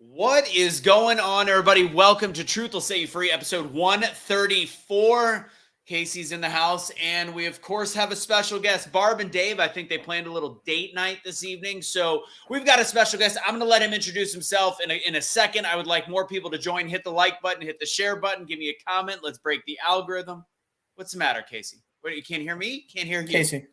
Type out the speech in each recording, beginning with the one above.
What is going on, everybody? Welcome to Truth Will Set You Free, episode 134. Casey's in the house, and we, of course, have a special guest, Barb and Dave. I think they planned a little date night this evening, so we've got a special guest. I'm going to let him introduce himself in a second. I would like more people to join. Hit the like button, hit the share button, give me a comment. Let's break the algorithm. What's the matter, Casey? What, you can't hear me? Can't hear you? Casey.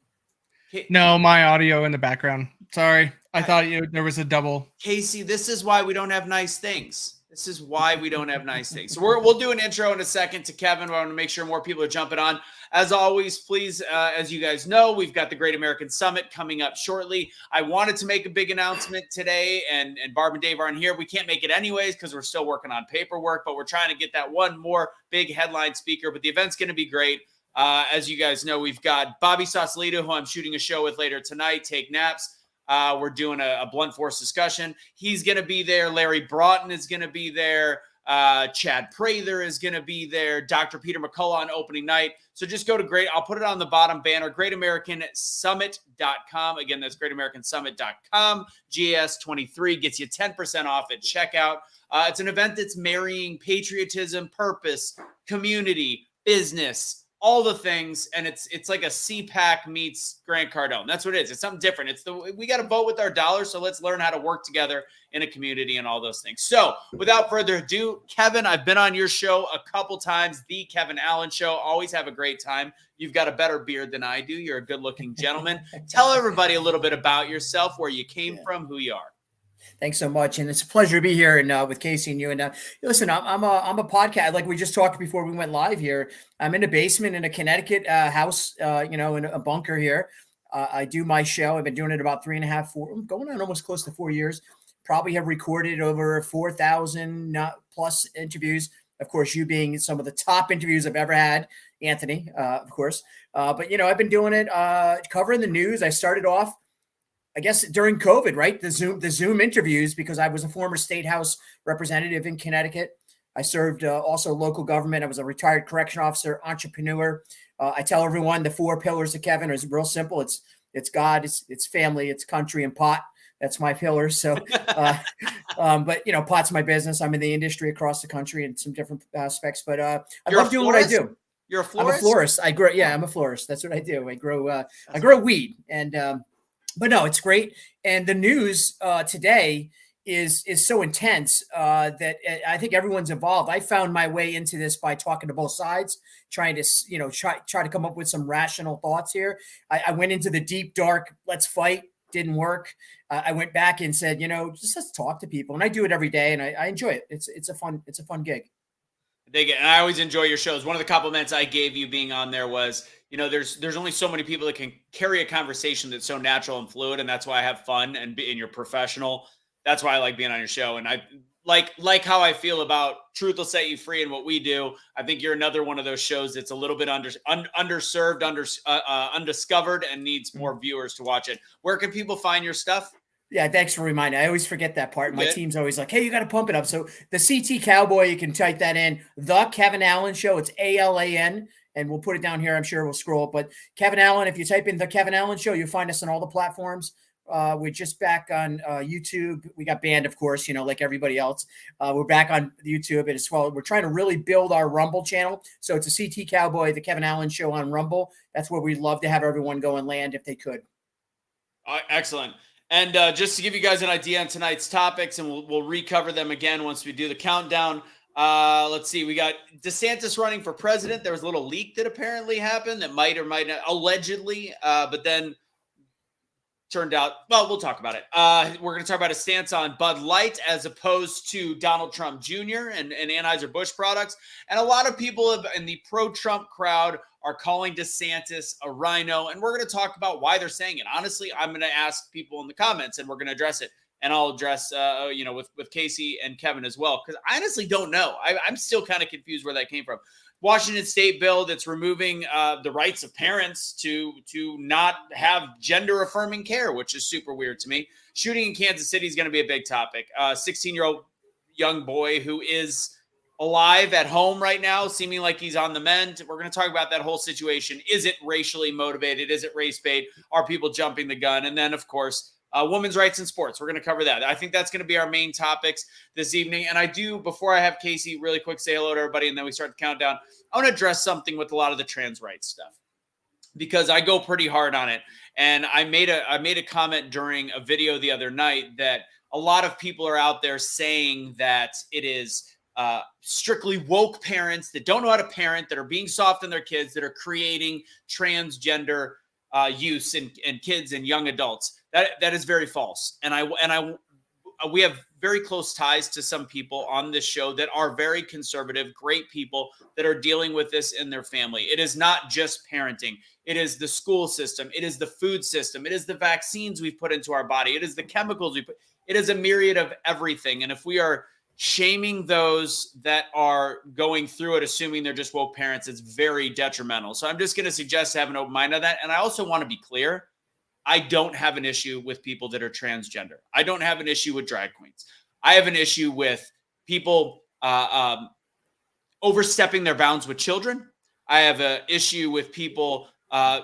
No, my audio in the background. Sorry. I thought there was a double. Casey, this is why we don't have nice things. This is why we don't have nice things. So we'll do an intro in a second to Kevin. I want to make sure more people are jumping on. As always, please, as you guys know, we've got the Great American Summit coming up shortly. I wanted to make a big announcement today, and Barb and Dave aren't here. We can't make it anyways because we're still working on paperwork, but we're trying to get that one more big headline speaker. But the event's going to be great. As you guys know, we've got Bobby Sausalito, who I'm shooting a show with later tonight, Take Naps. We're doing a blunt force discussion. He's going to be there. Larry Broughton is going to be there. Chad Prather is going to be there. Dr. Peter McCullough on opening night. So just go to I'll put it on the bottom banner, greatamericansummit.com. Again, that's greatamericansummit.com. GS23 gets you 10% off at checkout. It's an event that's marrying patriotism, purpose, community, business, all the things, and it's like a CPAC meets Grant Cardone. That's what it is. It's something different. We got to vote with our dollars, so let's learn how to work together in a community and all those things. So without further ado, Kevin, I've been on your show a couple times, the Kevin Allen Show. Always have a great time. You've got a better beard than I do. You're a good-looking gentleman. Tell everybody a little bit about yourself, where you came from, who you are. Thanks so much, and it's a pleasure to be here and with Casey and you. And listen, I'm a podcast, like we just talked before we went live here. I'm in a basement in a Connecticut house, in a bunker here. I do my show. I've been doing it about 4 going on almost close to 4 years. Probably have recorded over 4,000 plus interviews. Of course, you being some of the top interviews I've ever had, Anthony, of course. But I've been doing it, covering the news. I started off, I guess, during COVID, right? The Zoom interviews, because I was a former state house representative in Connecticut. I served also local government. I was a retired correction officer, entrepreneur. I tell everyone the 4 pillars of Kevin is real simple. It's God, it's family, it's country, and pot. That's my pillars. So, but pot's my business. I'm in the industry across the country in some different aspects, but I love doing what I do. You're a florist? I'm a florist. I'm a florist. That's what I do. I grow weed, and but no, it's great. And the news today is so intense that I think everyone's involved. I found my way into this by talking to both sides, trying to try to come up with some rational thoughts here. I went into the deep dark, let's fight, didn't work. I went back and said, just let's talk to people, and I do it every day, and I enjoy it. It's a fun gig. And I always enjoy your shows. One of the compliments I gave you being on there was, there's only so many people that can carry a conversation that's so natural and fluid, and that's why I have fun and you're professional. That's why I like being on your show, and I like how I feel about Truth Will Set You Free and what we do. I think you're another one of those shows that's a little bit underserved, undiscovered, and needs more viewers to watch it. Where can people find your stuff? Yeah, thanks for reminding. I always forget that part. My team's always like, hey, you got to pump it up. So the CT Cowboy, you can type that in. The Kevin Allen Show. It's ALAN, and we'll put it down here. I'm sure we'll scroll. But Kevin Allen, if you type in The Kevin Allen Show, you'll find us on all the platforms. We're just back on YouTube. We got banned, of course, like everybody else. We're back on YouTube as well. We're trying to really build our Rumble channel. So it's a CT Cowboy, The Kevin Allen Show on Rumble. That's where we'd love to have everyone go and land if they could. Excellent. And just to give you guys an idea on tonight's topics, and we'll recover them again once we do the countdown. Let's see. We got Desantis running for president. There was a little leak that apparently happened that might or might not, allegedly, but then turned out, well, we'll talk about it. We're going to talk about a stance on Bud Light as opposed to Donald Trump Jr. and Anheuser-Busch products. And a lot of people in the pro-Trump crowd are calling DeSantis a rhino, and we're going to talk about why they're saying it. Honestly, I'm going to ask people in the comments, and we're going to address it. And I'll address, with Casey and Kevin as well, because I honestly don't know. I'm still kind of confused where that came from. Washington state bill that's removing the rights of parents to not have gender affirming care, which is super weird to me. Shooting in Kansas City is going to be a big topic. 16-year-old young boy who is alive at home right now, seeming like he's on the mend. We're going to talk about that whole situation. Is it racially motivated? Is it race bait? Are people jumping the gun? And then, of course, women's rights in sports. We're going to cover that. I think that's going to be our main topics this evening. And I do, before I have Casey really quick say hello to everybody, and then we start the countdown, I want to address something with a lot of the trans rights stuff, because I go pretty hard on it. And I made a comment during a video the other night that a lot of people are out there saying that it is strictly woke parents that don't know how to parent, that are being soft on their kids, that are creating transgender use in kids and young adults. That is very false. And we have very close ties to some people on this show that are very conservative, great people that are dealing with this in their family. It is not just parenting. It is the school system. It is the food system. It is the vaccines we've put into our body. It is the chemicals we put. It is a myriad of everything. And if we are shaming those that are going through it, assuming they're just woke parents, it's very detrimental. So I'm just going to suggest have an open mind on that. And I also want to be clear. I don't have an issue with people that are transgender. I don't have an issue with drag queens. I have an issue with people overstepping their bounds with children. I have an issue with people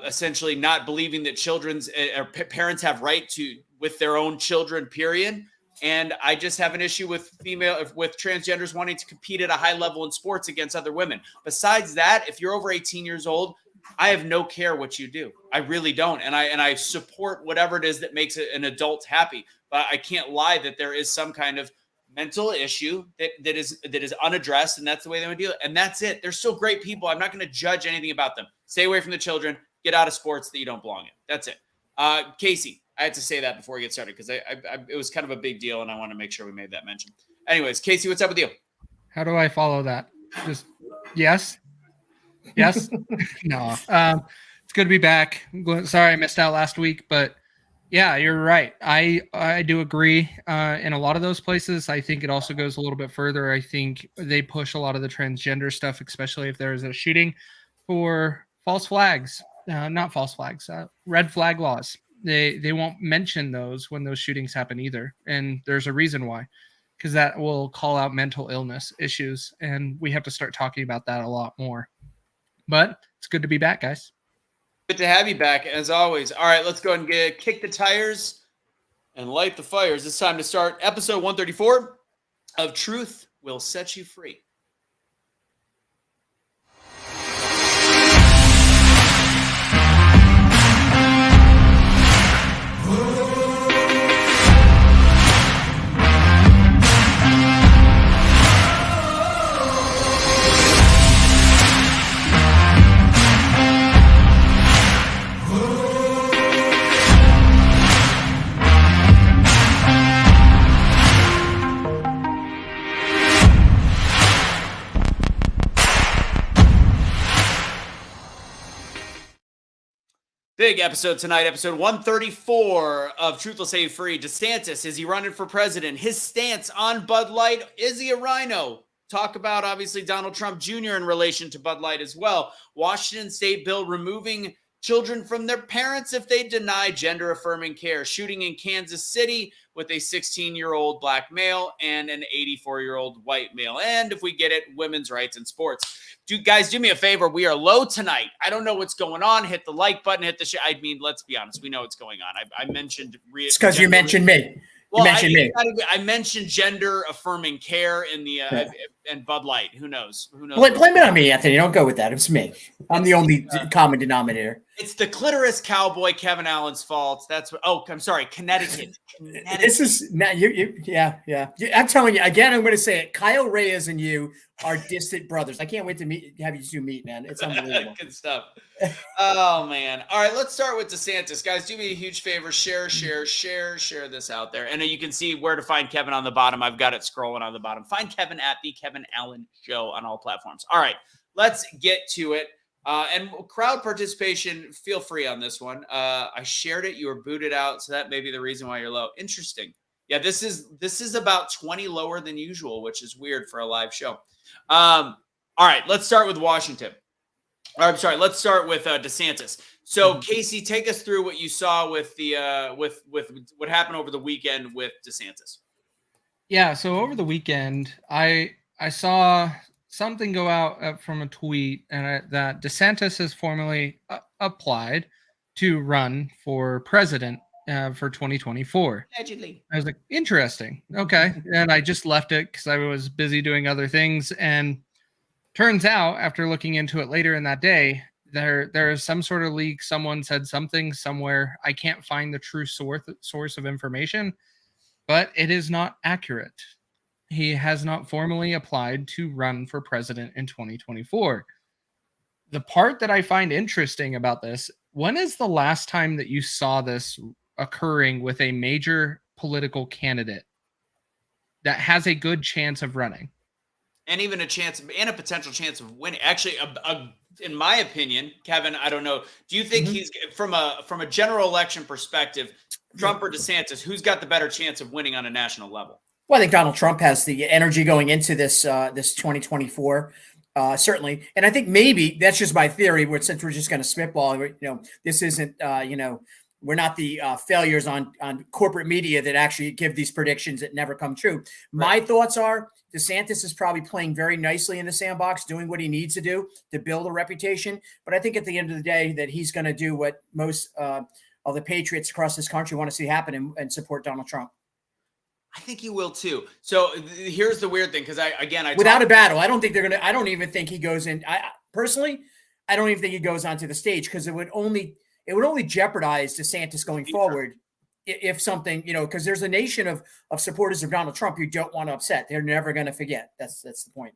essentially not believing that parents have right to with their own children, period. And I just have an issue with transgenders wanting to compete at a high level in sports against other women. Besides that, if you're over 18 years old, I have no care what you do. I really don't. And I support whatever it is that makes an adult happy. But I can't lie that there is some kind of mental issue that is unaddressed, and that's the way they would deal it. And that's it. They're still great people. I'm not going to judge anything about them. Stay away from the children. Get out of sports that you don't belong in. That's it. Casey, I had to say that before we get started because it was kind of a big deal, and I want to make sure we made that mention. Anyways, Casey, what's up with you? How do I follow that? Just yes. Yes. No. It's good to be back. Sorry I missed out last week, but yeah, you're right. I do agree. In a lot of those places, I think it also goes a little bit further. I think they push a lot of the transgender stuff, especially if there is a shooting, for false flags. Not false flags. Red flag laws. They won't mention those when those shootings happen either, and there's a reason why, because that will call out mental illness issues, and we have to start talking about that a lot more. But it's good to be back, guys. Good to have you back, as always. All right, let's go and kick the tires and light the fires. It's time to start episode 134 of Truth Will Set You Free. Big episode tonight, episode 134 of Truth Will Set You Free. Desantis, is he running for president? His stance on Bud Light, is he a rhino? Talk about, obviously, Donald Trump Jr. in relation to Bud Light as well. Washington State bill removing children from their parents if they deny gender-affirming care. Shooting in Kansas City with a 16-year-old black male and an 84-year-old white male. And if we get it, women's rights in sports. Guys, do me a favor. We are low tonight. I don't know what's going on. Hit the like button. Hit the share. I mean, let's be honest. We know what's going on. I mentioned. It's because you mentioned me. Well, I mentioned gender-affirming care in the and Bud Light. Who knows? Blame it on me, Anthony. Don't go with that. It's me. I'm the only common denominator. It's the clitoris cowboy Kevin Allen's fault. That's what. Oh, I'm sorry, Connecticut. This is not you. Yeah. I'm telling you again. I'm going to say it. Kyle Reyes and you are distant brothers. I can't wait to have you two meet, man. It's unbelievable. Good stuff. Oh man. All right, let's start with DeSantis. Guys, do me a huge favor. Share this out there. And you can see where to find Kevin on the bottom. I've got it scrolling on the bottom. Find Kevin at the Kevin Allen Show on all platforms. All right, let's get to it. And crowd participation, feel free on this one. I shared it. You were booted out, so that may be the reason why you're low. Interesting. Yeah, this is about 20 lower than usual, which is weird for a live show. All right, let's start with Washington. I'm sorry, let's start with DeSantis. So, Casey, take us through what you saw with the with what happened over the weekend with DeSantis. Yeah, so over the weekend, I saw something go out from a tweet that DeSantis has formally applied to run for president for 2024. Allegedly. I was like, interesting. Okay. And I just left it because I was busy doing other things. And turns out, after looking into it later in that day, there is some sort of leak. Someone said something somewhere. I can't find the true source of information, but it is not accurate. He has not formally applied to run for president in 2024. The part that I find interesting about this, when is the last time that you saw this occurring with a major political candidate that has a good chance of running? And even a potential chance of winning. Actually, in my opinion, Kevin, I don't know. Do you think he's from a general election perspective, Trump or DeSantis, who's got the better chance of winning on a national level? Well, I think Donald Trump has the energy going into this 2024, certainly, and I think maybe that's just my theory. Since we're just going to spitball, this isn't, we're not the failures on corporate media that actually give these predictions that never come true. Right. My thoughts are DeSantis is probably playing very nicely in the sandbox, doing what he needs to do to build a reputation. But I think at the end of the day that he's going to do what most of the patriots across this country want to see happen and support Donald Trump. I think he will too. So here's the weird thing, because without a battle, I don't think they're gonna. I don't even think he goes in. Personally, I don't even think he goes onto the stage because it would only jeopardize DeSantis going forward if something, because there's a nation of supporters of Donald Trump you don't want to upset. They're never going to forget. That's the point.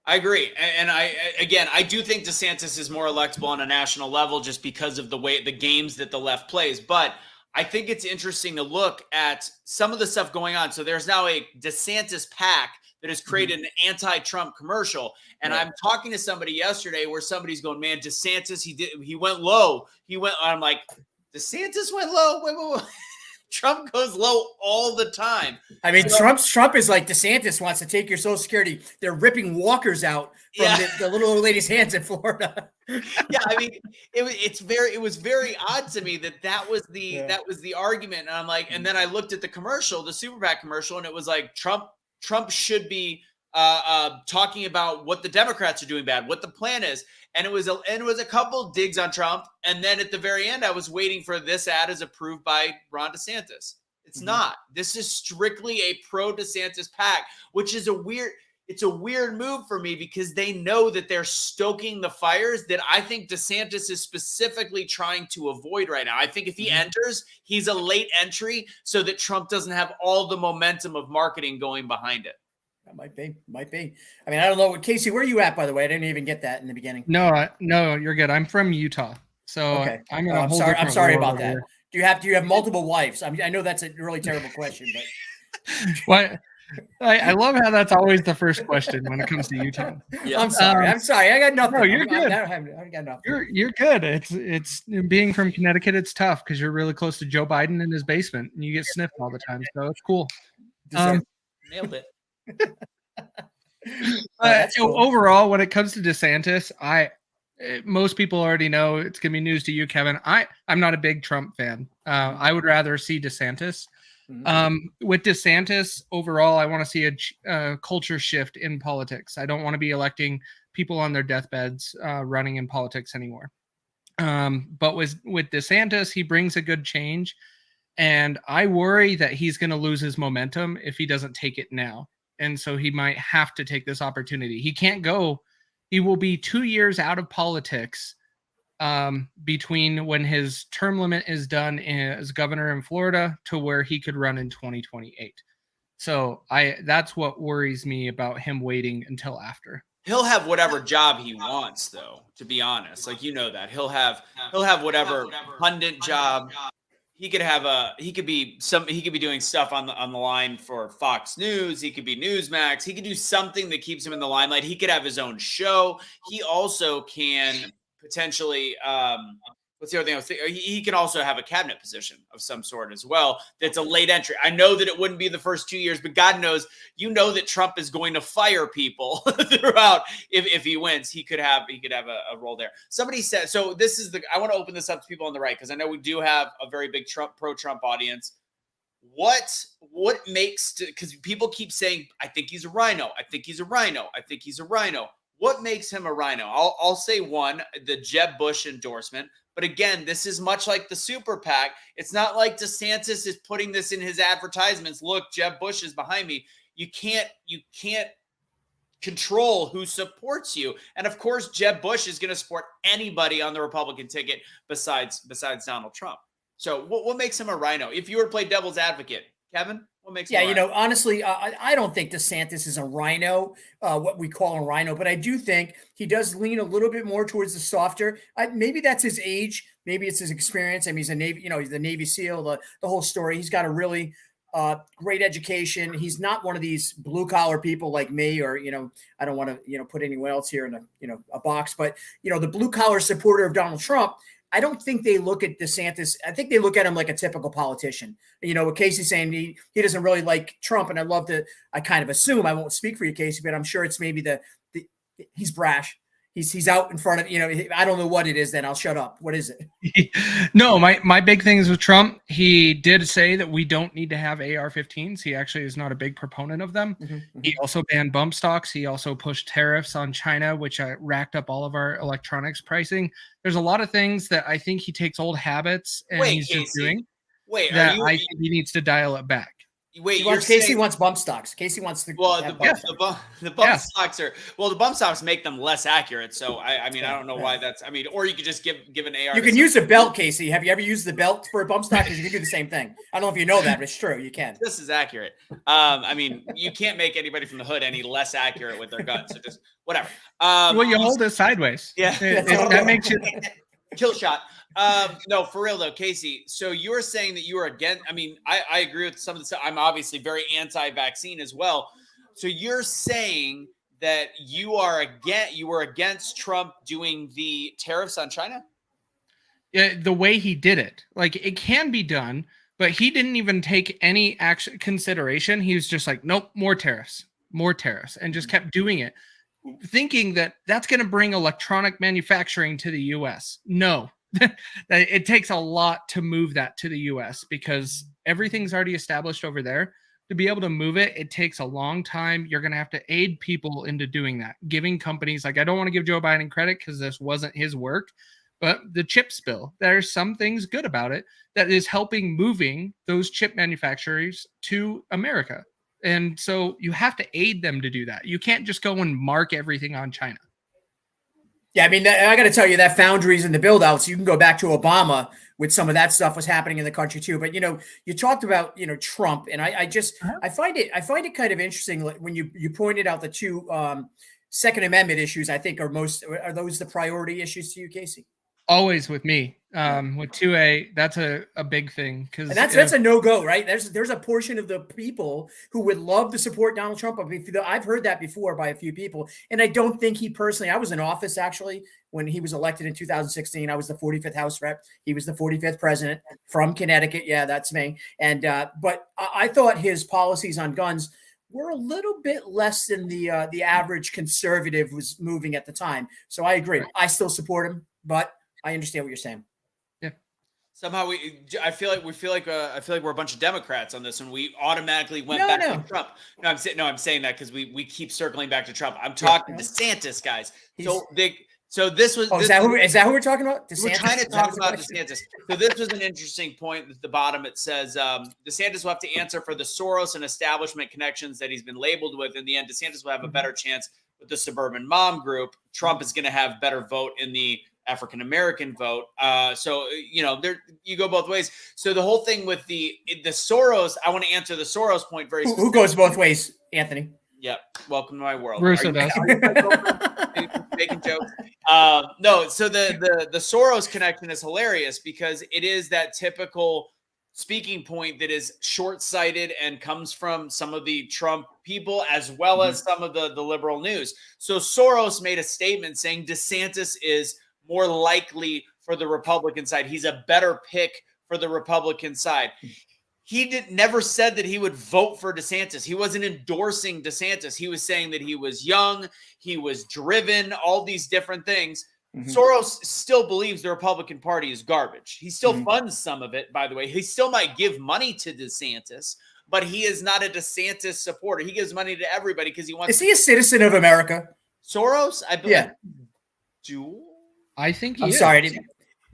I agree. And I do think DeSantis is more electable on a national level just because of the way the games that the left plays. But I think it's interesting to look at some of the stuff going on. So there's now a DeSantis PAC that has created an anti-Trump commercial. And I'm talking to somebody yesterday where somebody's going, man, DeSantis, he went low. I'm like, DeSantis went low? Wait. Trump goes low all the time. I mean, Trump is like DeSantis wants to take your Social Security. They're ripping walkers out from the little old lady's hands in Florida. Yeah, I mean, it was very odd to me that was the argument. And I'm like, and then I looked at the commercial, the Super PAC commercial, and it was like Trump should be talking about what the Democrats are doing bad, what the plan is. And it was a couple digs on Trump. And then at the very end, I was waiting for this ad is approved by Ron DeSantis. It's not. This is strictly a pro DeSantis PAC, which is a weird move for me because they know that they're stoking the fires that I think DeSantis is specifically trying to avoid right now. I think if he enters, he's a late entry so that Trump doesn't have all the momentum of marketing going behind it. That might be. I mean, I don't know. Casey, where are you at, by the way? I didn't even get that in the beginning. No, you're good. I'm from Utah. So okay. I'm sorry about that. Do you have multiple wives? I mean, I know that's a really terrible question, but what? I love how that's always the first question when it comes to Utah. Yeah. I'm sorry. I got nothing. No, you're good. I got nothing. You're good. It's being from Connecticut. It's tough because you're really close to Joe Biden in his basement and you get sniffed all the time. So it's cool. Nailed it. Cool. Overall, when it comes to DeSantis, most people already know it's gonna be news to you, Kevin. I'm not a big Trump fan. I would rather see DeSantis. With DeSantis, overall, I want to see a culture shift in politics. I don't want to be electing people on their deathbeds running in politics anymore. But with DeSantis, he brings a good change, and I worry that he's going to lose his momentum if he doesn't take it now. And so he might have to take this opportunity. He can't go. He will be 2 years out of politics between when his term limit is done as governor in Florida to where he could run in 2028. So that's what worries me about him waiting until after. He'll have whatever job he wants, though, to be honest. Like, that he'll have whatever pundit job. He could be doing stuff on the line for Fox News. He could be Newsmax. He could do something that keeps him in the limelight. He could have his own show. He also can potentially, what's the other thing I was thinking? He can also have a cabinet position of some sort as well. That's a late entry. I know that it wouldn't be the first 2 years, but God knows, that Trump is going to fire people throughout. If he wins, he could have a role there. Somebody said, so this is I want to open this up to people on the right, because I know we do have a very big pro-Trump audience. What makes, because people keep saying, I think he's a rhino. I think he's a rhino. I think he's a rhino. What makes him a rhino? I'll say one, the Jeb Bush endorsement. But again, this is much like the super PAC. It's not like DeSantis is putting this in his advertisements. Look, Jeb Bush is behind me. You can't control who supports you. And of course, Jeb Bush is going to support anybody on the Republican ticket besides Donald Trump. So what makes him a rhino? If you were to play devil's advocate, Kevin, what makes him a rhino? Honestly, I don't think DeSantis is a rhino, what we call a rhino, but I do think he does lean a little bit more towards the softer. Maybe that's his age. Maybe it's his experience. I mean, he's a Navy, he's the Navy SEAL, the whole story. He's got a really great education. He's not one of these blue collar people like me, or, I don't want to, put anyone else here in a box, but, the blue collar supporter of Donald Trump. I don't think they look at DeSantis. I think they look at him like a typical politician. What Casey's saying, he doesn't really like Trump. And I kind of assume, I won't speak for you, Casey, but I'm sure it's maybe he's brash. He's out in front of, I don't know what it is, then I'll shut up. What is it? No, my big thing is with Trump. He did say that we don't need to have AR-15s. He actually is not a big proponent of them. Mm-hmm. He also banned bump stocks. He also pushed tariffs on China, which racked up all of our electronics pricing. There's a lot of things that I think he takes old habits and he's just doing. I think he needs to dial it back. Casey wants bump stocks. Casey wants the bump stocks are the bump stocks make them less accurate. So I don't know why that's. Or you could just give an AR. You can use a belt, Casey. Have you ever used the belt for a bump stock? Because you can do the same thing. I don't know if you know that, but it's true. You can. This is accurate. You can't make anybody from the hood any less accurate with their guns. So just whatever. You hold it sideways. Yeah, that makes you kill shot. No, for real though, Casey. So you were saying that you were against. I agree with some of the stuff. I'm obviously very anti-vaccine as well. So you're saying that you were against Trump doing the tariffs on China? Yeah, the way he did it, like it can be done, but he didn't even take any action consideration. He was just like, nope, more tariffs, and just kept doing it, thinking that that's going to bring electronic manufacturing to the U.S. No. It takes a lot to move that to the US because everything's already established over there. To be able to move it, it takes a long time. You're going to have to aid people into doing that, giving companies I don't want to give Joe Biden credit because this wasn't his work, but the chips bill, there's some things good about it that is helping moving those chip manufacturers to America. And so you have to aid them to do that. You can't just go and mark everything on China. Yeah, I got to tell you that foundries and the build outs, you can go back to Obama with some of that stuff was happening in the country too. But, you talked about, Trump, and I find it kind of interesting when you pointed out the two Second Amendment issues. I think are those the priority issues to you, Casey? Always with me. With 2A, that's a big thing because that's a no-go, right? There's a portion of the people who would love to support Donald Trump. I've heard that before by a few people, and I don't think he personally. I was in office actually when he was elected in 2016. I was the 45th House rep. He was the 45th president from Connecticut. Yeah, that's me. And but I thought his policies on guns were a little bit less than the average conservative was moving at the time. So I agree. Right. I still support him, but I understand what you're saying. Yeah. Somehow I feel like we're a bunch of Democrats on this, and we automatically went back to Trump. I'm saying that because we keep circling back to Trump. I'm talking DeSantis, guys. So this was. Is that who we're talking about? DeSantis? We're trying to talk about DeSantis. So this was an interesting point at the bottom. It says DeSantis will have to answer for the Soros and establishment connections that he's been labeled with. In the end, DeSantis will have a better chance with the suburban mom group. Trump is going to have better vote in the African-American vote. So, there you go both ways. So the whole thing with the Soros, I want to answer the Soros point very Who goes both ways, Anthony? Yeah. Welcome to my world. Russo does. Making jokes. No, so the Soros connection is hilarious because it is that typical speaking point that is short-sighted and comes from some of the Trump people as well as some of the liberal news. So Soros made a statement saying DeSantis is more likely for the Republican side. He's a better pick for the Republican side. He never said that he would vote for DeSantis. He wasn't endorsing DeSantis. He was saying that he was young, he was driven, all these different things. Soros still believes the Republican Party is garbage. He still funds some of it, by the way. He still might give money to DeSantis, but he is not a DeSantis supporter. He gives money to everybody because he wants. Is he a citizen of America? Soros? I believe. Yeah. Dual? I think he I'm is. sorry.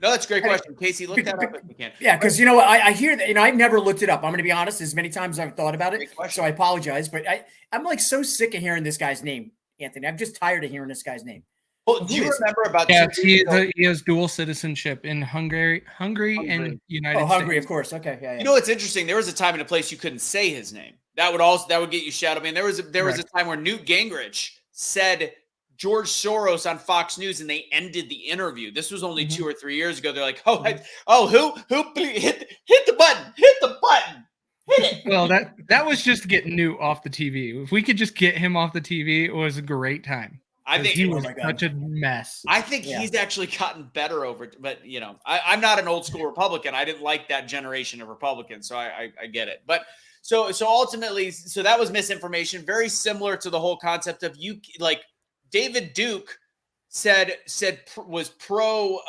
No, that's a great question. Casey, look that up if you can. Yeah, because you know what, I hear that, I've never looked it up. I'm going to be honest, as many times as I've thought about it, so I apologize, but I'm like so sick of hearing this guy's name, Anthony. I'm just tired of hearing this guy's name. Well, do you remember about? Yeah, he has dual citizenship in Hungary and United States. Hungary, of course. Okay, yeah. You know what's interesting? There was a time and a place you couldn't say his name. That would get you shouted. I mean, there was a time where Newt Gingrich said George Soros on Fox News, and they ended the interview. This was only 2 or 3 years ago. They're like, who please hit the button, hit it. Well, that was just getting Newt off the TV. If we could just get him off the TV, it was a great time. I think he was such a mess. I think he's actually gotten better over it, but I'm not an old school Republican. I didn't like that generation of Republicans, so I get it. But so ultimately, so that was misinformation. Very similar to the whole concept of David Duke was pro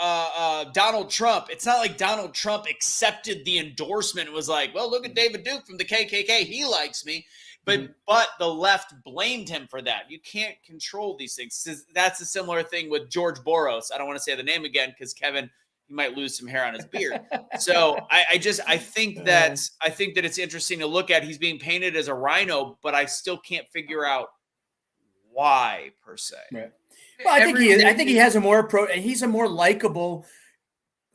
Donald Trump. It's not like Donald Trump accepted the endorsement and was like, well, look at David Duke from the KKK. He likes me. But the left blamed him for that. You can't control these things. That's a similar thing with George Boros. I don't want to say the name again because Kevin, he might lose some hair on his beard. So I think that it's interesting to look at. He's being painted as a rhino, but I still can't figure out why per se. Right. Well, I think he has he's a more likable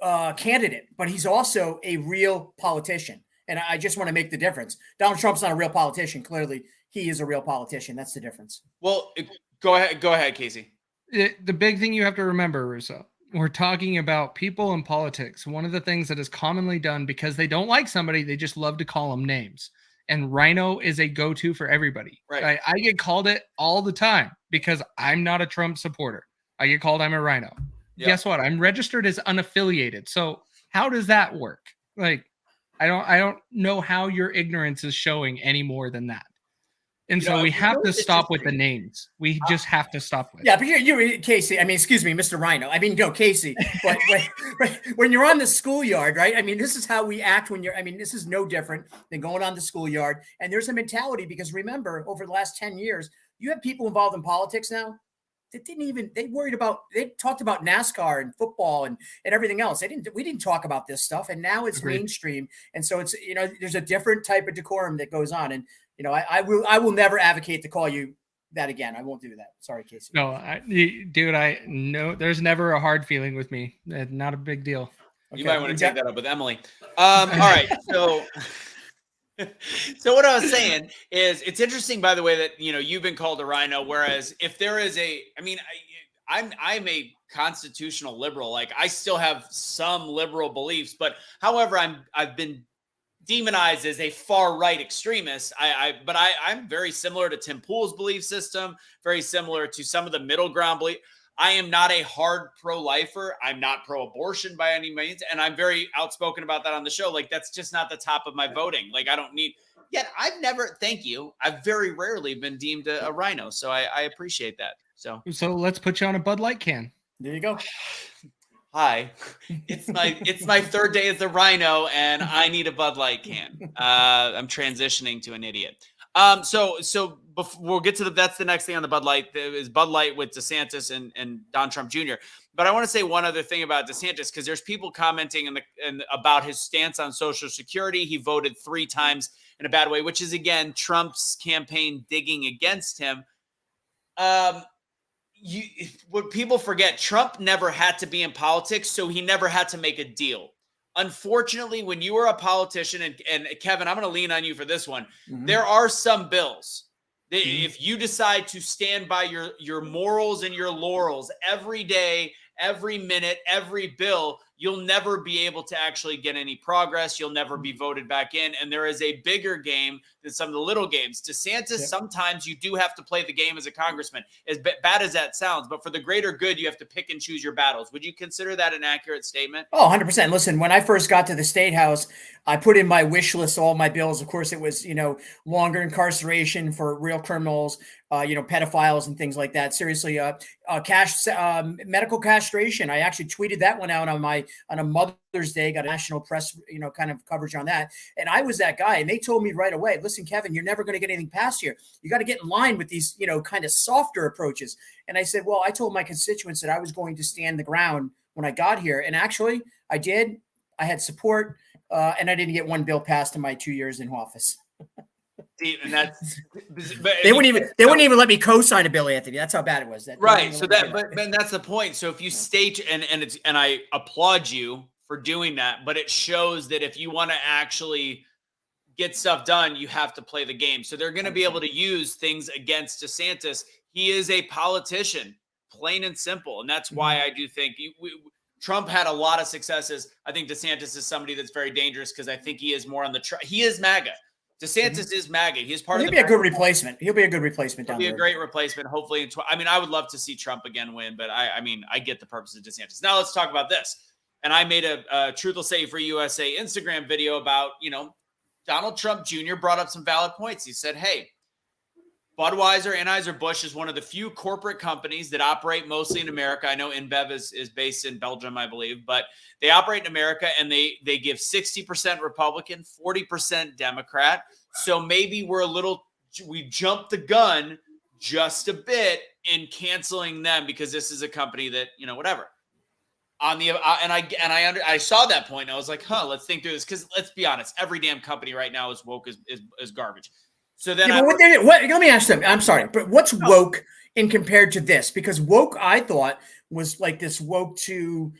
candidate, but he's also a real politician. And I just want to make the difference. Donald Trump's not a real politician. Clearly, he is a real politician. That's the difference. Well, go ahead, Casey. The big thing you have to remember, Russo, we're talking about people in politics. One of the things that is commonly done because they don't like somebody, they just love to call them names. And rhino is a go-to for everybody. Right. I get called it all the time because I'm not a Trump supporter. I get called I'm a rhino. Yep. Guess what? I'm registered as unaffiliated. So how does that work? I don't know how your ignorance is showing any more than that. And so we have to stop with the names. We just have to stop with. Yeah, but you're Casey. I mean, excuse me, Mr. Rhino. I mean, no, Casey. But when you're on the schoolyard, right? I mean, this is how we act when this is no different than going on the schoolyard. And there's a mentality because remember, over the last 10 years, you have people involved in politics now that they talked about NASCAR and football and everything else. We didn't talk about this stuff. And now it's mainstream. And so it's, there's a different type of decorum that goes on. And, I will never advocate to call you that again. I won't do that. Sorry, Casey. No, I know there's never a hard feeling with me. Not a big deal. You might want to take that up with Emily. All right. So what I was saying is it's interesting, by the way, that, you've been called a rhino. Whereas if there is I'm a constitutional liberal. Like I still have some liberal beliefs, but however, I've been demonized as a far right extremist. But I'm very similar to Tim Pool's belief system, very similar to some of the middle ground belief. I am not a hard pro-lifer. I'm not pro-abortion by any means. And I'm very outspoken about that on the show. Like, that's just not the top of my voting. Like, I don't need, yet I've very rarely been deemed a rhino. So I appreciate that. So let's put you on a Bud Light can. There you go. Hi, it's my third day as a rhino and I need a Bud Light can. I'm transitioning to an idiot. So before, we'll get to that's the next thing on the Bud Light is Bud Light with DeSantis and Don Trump Jr. But I want to say one other thing about DeSantis, because there's people commenting about his stance on Social Security. He voted 3 times in a bad way, which is again Trump's campaign digging against him. What people forget, Trump never had to be in politics, so he never had to make a deal. Unfortunately, when you are a politician, and Kevin, I'm going to lean on you for this one. Mm-hmm. There are some bills that if you decide to stand by your morals and your laurels every day, every minute, every bill, you'll never be able to actually get any progress. You'll never be voted back in. And there is a bigger game than some of the little games. DeSantis, sometimes you do have to play the game as a congressman, as bad as that sounds. But for the greater good, you have to pick and choose your battles. Would you consider that an accurate statement? Oh, 100%. Listen, when I first got to the State House, I put in my wish list all my bills. Of course, it was, longer incarceration for real criminals, pedophiles and things like that. Seriously, medical castration. I actually tweeted that one out on my on a Mother's Day, got a national press, kind of coverage on that. And I was that guy. And they told me right away, listen, Kevin, you're never going to get anything passed here. You got to get in line with these, kind of softer approaches. And I said, well, I told my constituents that I was going to stand the ground when I got here. And actually I did. I had support, and I didn't get one bill passed in my 2 years in office. And that's they wouldn't even let me co-sign a bill, Anthony. That's how bad it was. Right. So but that's the point. So if you state and I applaud you for doing that, but it shows that if you want to actually get stuff done, you have to play the game. So they're going to be able to use things against DeSantis. He is a politician, plain and simple, and that's why I do think Trump had a lot of successes. I think DeSantis is somebody that's very dangerous because I think he is more on he is MAGA. DeSantis is MAGA. He's part of He'll be a good replacement. He'll be a good replacement down there. He'll be a great replacement. Hopefully, I would love to see Trump again win, but I get the purpose of DeSantis. Now let's talk about this. And I made a Truth Will Set You Free USA Instagram video about, Donald Trump Jr. brought up some valid points. He said, hey, Budweiser, Anheuser-Busch is one of the few corporate companies that operate mostly in America. I know InBev is based in Belgium, I believe, but they operate in America and they give 60% Republican, 40% Democrat. So maybe we jumped the gun just a bit in canceling them because this is a company that, whatever. I saw that point. And I was like, let's think through this. Cause let's be honest, every damn company right now is woke is garbage. So then let me ask them. I'm sorry, but what's woke in compared to this? Because woke, I thought, was like this woke to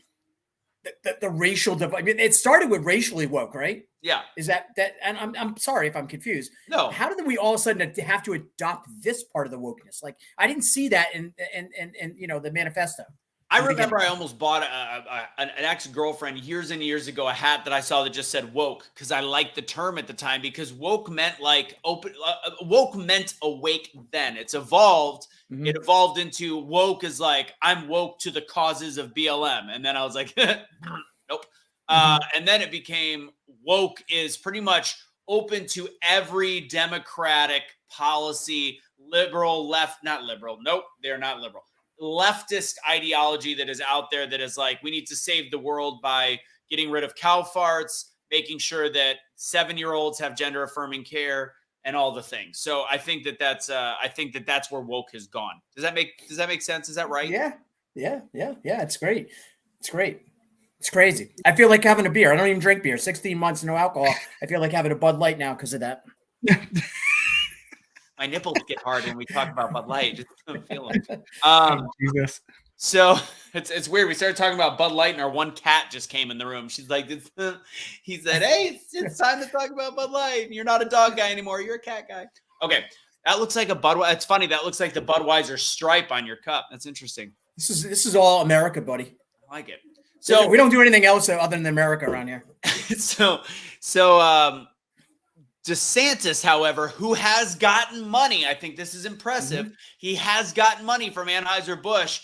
the racial divide. I mean, it started with racially woke, right? Yeah. Is that? And I'm sorry if I'm confused. No. How did we all of a sudden have to adopt this part of the wokeness? Like I didn't see that in the manifesto. I remember I almost bought an ex-girlfriend years and years ago, a hat that I saw that just said woke because I liked the term at the time because woke meant like open. Woke meant awake then. It's evolved. Mm-hmm. It evolved into woke is like, I'm woke to the causes of BLM. And then I was like, nope. And then it became woke is pretty much open to every democratic policy, liberal, left, not liberal. Nope, they're not liberal. Leftist ideology that is out there that is like, we need to save the world by getting rid of cow farts, making sure that 7-year-olds have gender affirming care and all the things. So I think that's where woke has gone. Does that make sense? Is that right? Yeah. It's great. It's crazy. I feel like having a beer. I don't even drink beer. 16 months, no alcohol. I feel like having a Bud Light now because of that. My nipples get hard when we talk about Bud Light. Just don't feel it. Jesus. So it's weird. We started talking about Bud Light, and our one cat just came in the room. She's like, he said, "Hey, it's time to talk about Bud Light. You're not a dog guy anymore. You're a cat guy." Okay, that looks like a Budweiser. It's funny. That looks like the Budweiser stripe on your cup. That's interesting. This is all America, buddy. I like it. So we don't do anything else other than America around here. So DeSantis, however, who has gotten money, I think this is impressive. Mm-hmm. He has gotten money from Anheuser-Busch,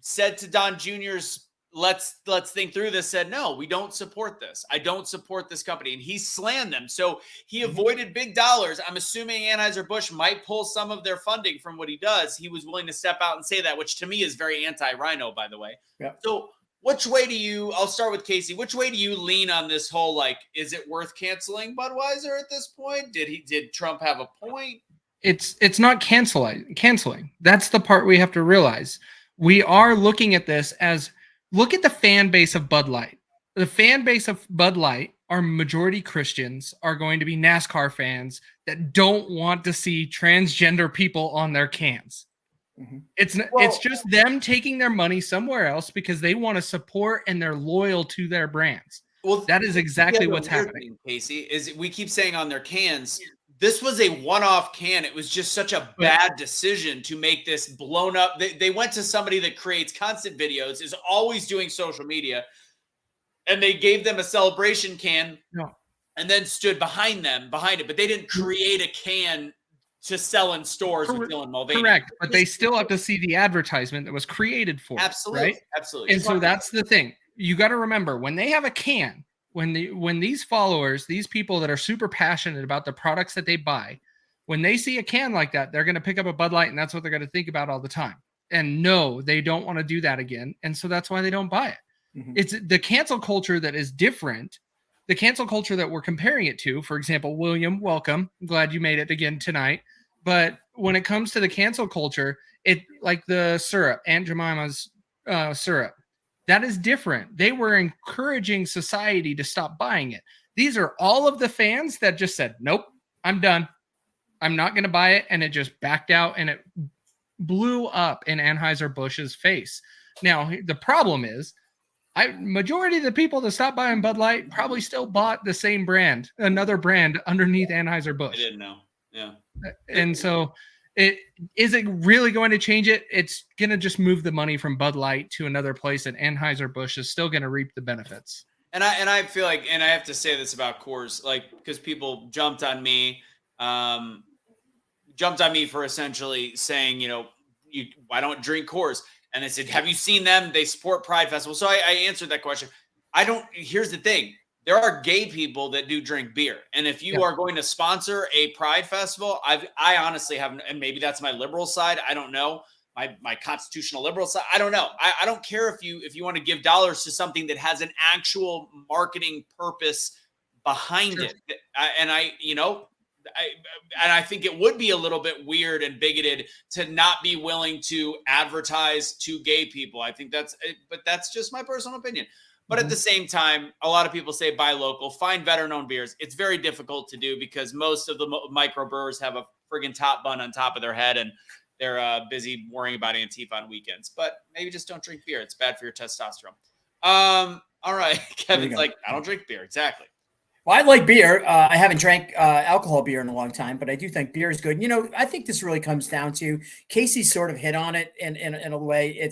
said to Don Jr.'s, let's think through this, said, no, we don't support this. I don't support this company. And he slammed them. So he avoided big dollars. I'm assuming Anheuser-Busch might pull some of their funding from what he does. He was willing to step out and say that, which to me is very anti-Rhino, by the way. Yeah. So which way I'll start with Casey. Which way do you lean on this whole, like, is it worth canceling Budweiser at this point? Did Trump have a point? It's not canceling. That's the part we have to realize. We are looking at this as, look at the fan base of Bud Light. The fan base of Bud Light are majority Christians, are going to be NASCAR fans that don't want to see transgender people on their cans. Mm-hmm. It's just them taking their money somewhere else because they want to support and they're loyal to their brands. Well, that is exactly what's happening. Casey, is we keep saying on their cans, this was a one-off can. It was just such a bad decision to make this blown up. They went to somebody that creates constant videos, is always doing social media, and they gave them a celebration can and then stood behind it. But they didn't create a can to sell in stores with Dylan Mulvaney. Correct, but they still have to see the advertisement that was created for absolutely, right? Absolutely. And so that's the thing. You got to remember, when they have a can, when these followers, these people that are super passionate about the products that they buy, when they see a can like that, they're going to pick up a Bud Light, and that's what they're going to think about all the time. And no, they don't want to do that again. And so that's why they don't buy it. Mhm. It's the cancel culture that is different. The cancel culture that we're comparing it to, for example, William, welcome. I'm glad you made it again tonight. But when it comes to the cancel culture, it like the syrup, Aunt Jemima's syrup, that is different. They were encouraging society to stop buying it. These are all of the fans that just said, nope, I'm done. I'm not going to buy it. And it just backed out and it blew up in Anheuser-Busch's face. Now, the problem is, majority of the people that stopped buying Bud Light probably still bought the same brand, another brand underneath Anheuser-Busch. I didn't know. Yeah. And so is it really going to change it? It's going to just move the money from Bud Light to another place, and Anheuser-Busch is still going to reap the benefits. And I feel like, and I have to say this about Coors, like, because people jumped on me for essentially saying, why don't drink Coors? And they said, have you seen them? They support Pride Festival. So I answered that question. Here's the thing. There are gay people that do drink beer. And if you are going to sponsor a Pride Festival, I honestly haven't, and maybe that's my liberal side. I don't know. My constitutional liberal side. I don't know. I don't care if you want to give dollars to something that has an actual marketing purpose behind it. And I think it would be a little bit weird and bigoted to not be willing to advertise to gay people. I think but that's just my personal opinion. But at the same time, a lot of people say buy local, find veteran-owned beers. It's very difficult to do because most of the microbrewers have a friggin' top bun on top of their head and they're busy worrying about Antifa on weekends. But maybe just don't drink beer. It's bad for your testosterone. All right. Kevin's like, I don't drink beer. Exactly. Well, I like beer. I haven't drank alcohol beer in a long time, but I do think beer is good. I think this really comes down to Casey sort of hit on it in a way.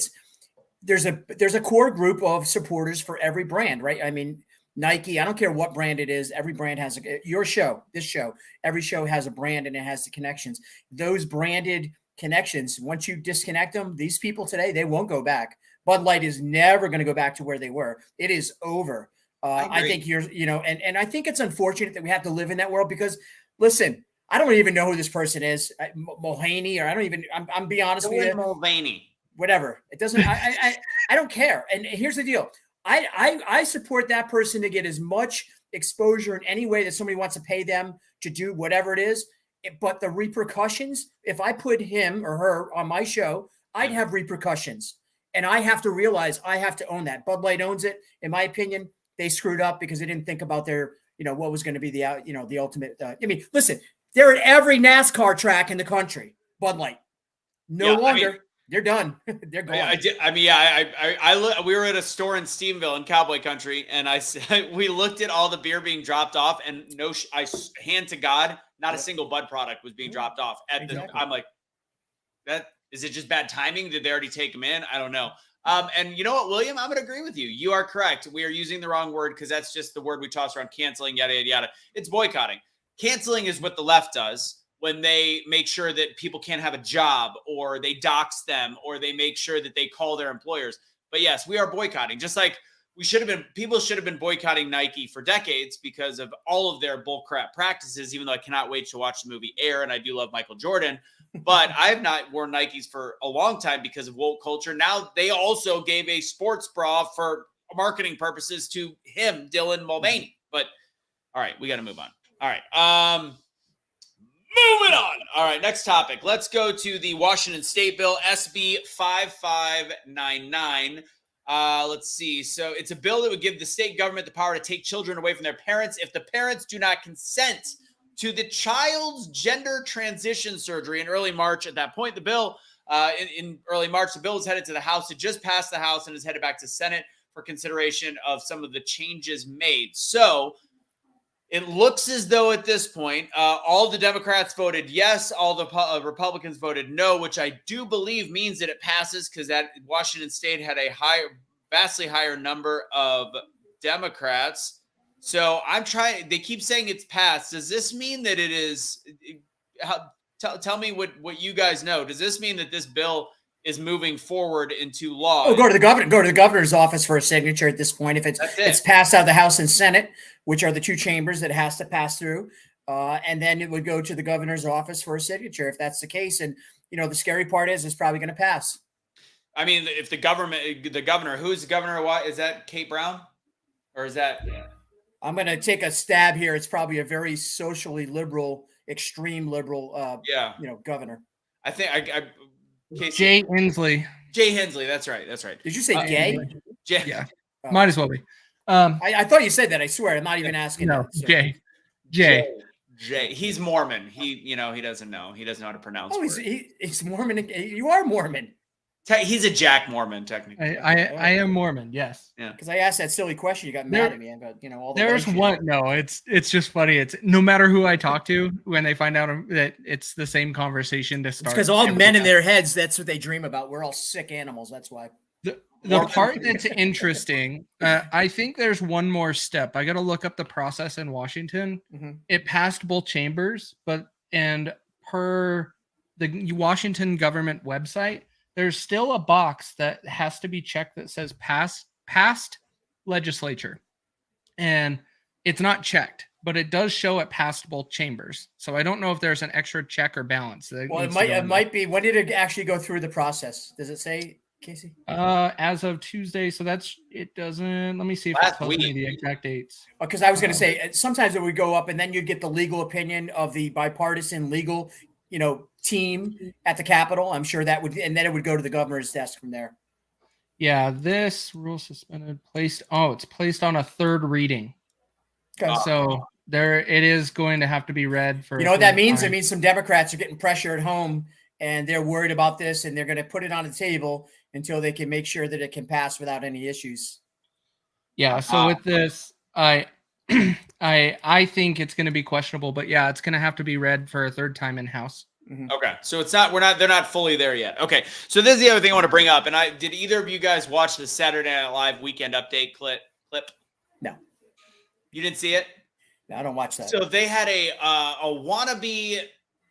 There's a core group of supporters for every brand, right? I mean, Nike, I don't care what brand it is. Every brand has this show, every show has a brand and it has the connections. Those branded connections, once you disconnect them, these people today, they won't go back. Bud Light is never going to go back to where they were. It is over. I think and I think it's unfortunate that we have to live in that world because, listen, I don't even know who this person is, Mulvaney, or I'm being honest with you. Mulvaney. Whatever. It doesn't, I don't care. And here's the deal. I support that person to get as much exposure in any way that somebody wants to pay them to do whatever it is. But the repercussions, if I put him or her on my show, I'd have repercussions. And I have to realize I have to own that. Bud Light owns it. In my opinion, they screwed up because they didn't think about their, what was going to be the ultimate. Listen, they're at every NASCAR track in the country. Bud Light. No longer. They're done. They're gone. We were at a store in Stephenville in Cowboy Country, and we looked at all the beer being dropped off, and I hand to God, not a single Bud product was being dropped off. I'm like, is it just bad timing? Did they already take them in? I don't know. And you know what, William? I'm going to agree with you. You are correct. We are using the wrong word because that's just the word we toss around, canceling, yada, yada, yada. It's boycotting. Canceling is what the left does when they make sure that people can't have a job, or they dox them, or they make sure that they call their employers. But yes, we are boycotting. Just like people should have been boycotting Nike for decades because of all of their bullcrap practices, even though I cannot wait to watch the movie Air, and I do love Michael Jordan. But I have not worn Nikes for a long time because of woke culture. Now they also gave a sports bra for marketing purposes to him, Dylan Mulvaney. But all right, we got to move on. All right. Moving on. All right, next topic. Let's go to the Washington State bill, SB 5599. Let's see. So it's a bill that would give the state government the power to take children away from their parents if the parents do not consent to the child's gender transition surgery. In early March, at that point, the bill, in early March, the bill was headed to the House. It just passed the House and is headed back to Senate for consideration of some of the changes made. So it looks as though at this point, all the Democrats voted yes, all the Republicans voted no, which I do believe means that it passes because that Washington State had a vastly higher number of Democrats. So they keep saying it's passed. Does this mean that it is? Tell me what you guys know. Does this mean that this bill is moving forward into law? Oh, go to the governor's office for a signature at this point. If it's passed out of the House and Senate, which are the two chambers that has to pass through, and then it would go to the governor's office for a signature if that's the case. And the scary part is it's probably going to pass. I mean, if the governor, who's the governor? What is that? Kate Brown, or is that? I'm going to take a stab here. It's probably a very socially liberal, extreme liberal, governor. I think Jay Inslee. Jay Hensley. That's right. That's right. Did you say gay? Jay. Yeah, might as well be. I thought you said that. I swear, I'm not even asking. No, that, so. Jay. He's Mormon. He doesn't know. He doesn't know how to pronounce. Oh, he's Mormon. You are Mormon. He's a Jack Mormon, technically. I am Mormon. Yes. Yeah. Because I asked that silly question, you got mad at me about all the. There's one. No, it's just funny. It's no matter who I talk to when they find out that it's the same conversation to start. Because all men in their heads, that's what they dream about. We're all sick animals. That's why. The part that's interesting, I think there's one more step. I got to look up the process in Washington. Mm-hmm. It passed both chambers, and per the Washington government website, there's still a box that has to be checked that says passed legislature. And it's not checked, but it does show it passed both chambers. So I don't know if there's an extra check or balance. Well, it might be. When did it actually go through the process? Does it say, Casey? As of Tuesday. So it doesn't. Let me see if it tells me the exact dates. Because I was going to say sometimes it would go up, and then you'd get the legal opinion of the bipartisan legal, team at the Capitol. I'm sure that would, and then it would go to the governor's desk from there. Yeah, this rule suspended it's placed on a third reading. Okay. So it is going to have to be read for. You know what that means? It means some Democrats are getting pressure at home, and they're worried about this, and they're going to put it on the table until they can make sure that it can pass without any issues. Yeah. So with this, I think it's going to be questionable, but yeah, it's going to have to be read for a third time in House. Mm-hmm. Okay. So they're not fully there yet. Okay. So this is the other thing I want to bring up. And did either of you guys watch the Saturday Night Live weekend update clip? No. You didn't see it? No, I don't watch that. So they had a wannabe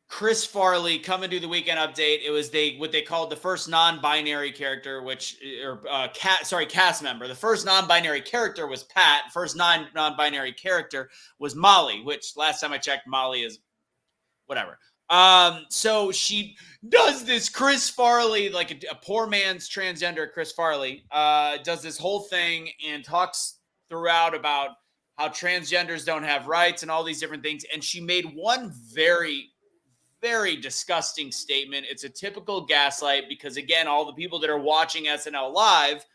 Chris Farley come and do the weekend update. It was what they called the first non-binary character, cast member. The first non-binary character was Pat. First non-binary character was Molly, which last time I checked, Molly is whatever. So she does this Chris Farley, like a poor man's transgender Chris Farley, does this whole thing and talks throughout about how transgenders don't have rights and all these different things. And she made one very, very disgusting statement. It's a typical gaslight because, again, all the people that are watching SNL Live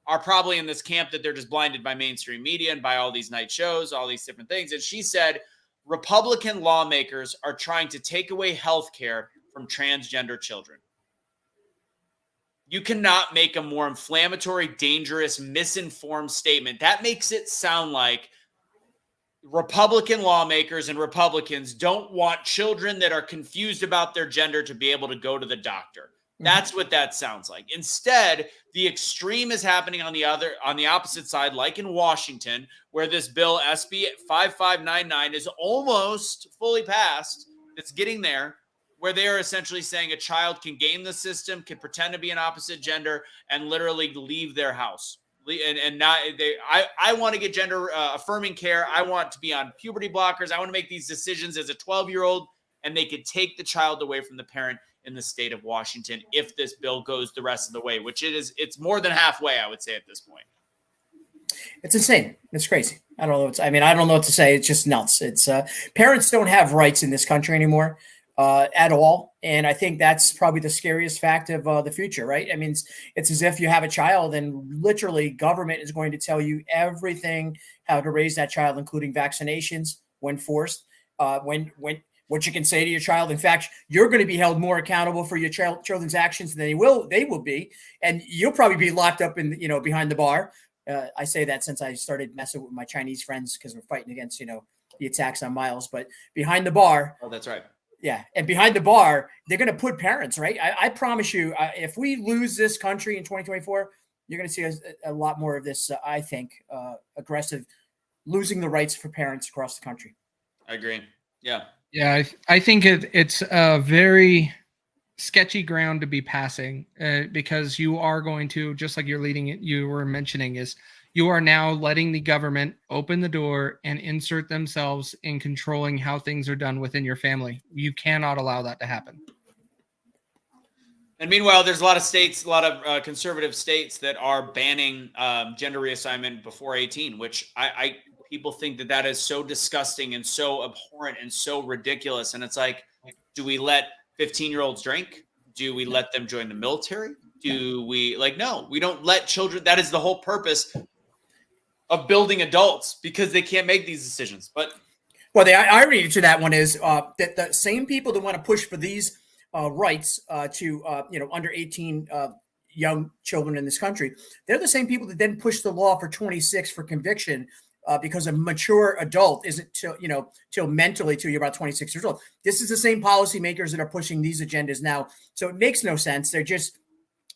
are probably in this camp that they're just blinded by mainstream media and by all these night shows, all these different things. And she said, Republican lawmakers are trying to take away health care from transgender children. You cannot make a more inflammatory, dangerous, misinformed statement. That makes it sound like Republican lawmakers and Republicans don't want children that are confused about their gender to be able to go to the doctor. That's what that sounds like. Instead, the extreme is happening on the opposite side, like in Washington, where this bill SB 5599 is almost fully passed. It's getting there, where they are essentially saying a child can game the system, can pretend to be an opposite gender, and literally leave their house. And not I want to get gender affirming care. I want to be on puberty blockers. I want to make these decisions as a 12-year-old, and they could take the child away from the parent in the state of Washington if this bill goes the rest of the way, which it's more than halfway, I would say, at this point. It's insane. It's crazy. I don't know. I don't know what to say. It's just nuts. It's parents don't have rights in this country anymore at all. And I think that's probably the scariest fact of the future, right? I mean, it's as if you have a child and literally government is going to tell you everything, how to raise that child, including vaccinations when forced, what you can say to your child. In fact, you're going to be held more accountable for your children's actions than they will be. And you'll probably be locked up in, behind the bar. I say that since I started messing with my Chinese friends because we're fighting against, the attacks on Miles, but behind the bar. Oh, that's right. Yeah. And behind the bar, they're going to put parents, right? I promise you, if we lose this country in 2024, you're going to see a lot more of this, I think, aggressive losing the rights for parents across the country. I agree. Yeah. Yeah, I think it's a very sketchy ground to be passing because you are going to, just like you were mentioning, is you are now letting the government open the door and insert themselves in controlling how things are done within your family. You cannot allow that to happen. And meanwhile, there's a lot of states, a lot of conservative states that are banning gender reassignment before 18, which I people think that is so disgusting and so abhorrent and so ridiculous. And it's like, do we let 15-year-olds drink? Do we let them join the military? Do we no, we don't let children. That is the whole purpose of building adults, because they can't make these decisions. But well, the irony to that one is that the same people that want to push for these rights to under 18 young children in this country, they're the same people that then push the law for 26 for conviction because a mature adult isn't till mentally till you're about 26 years old. This is the same policymakers that are pushing these agendas now. So it makes no sense. They're just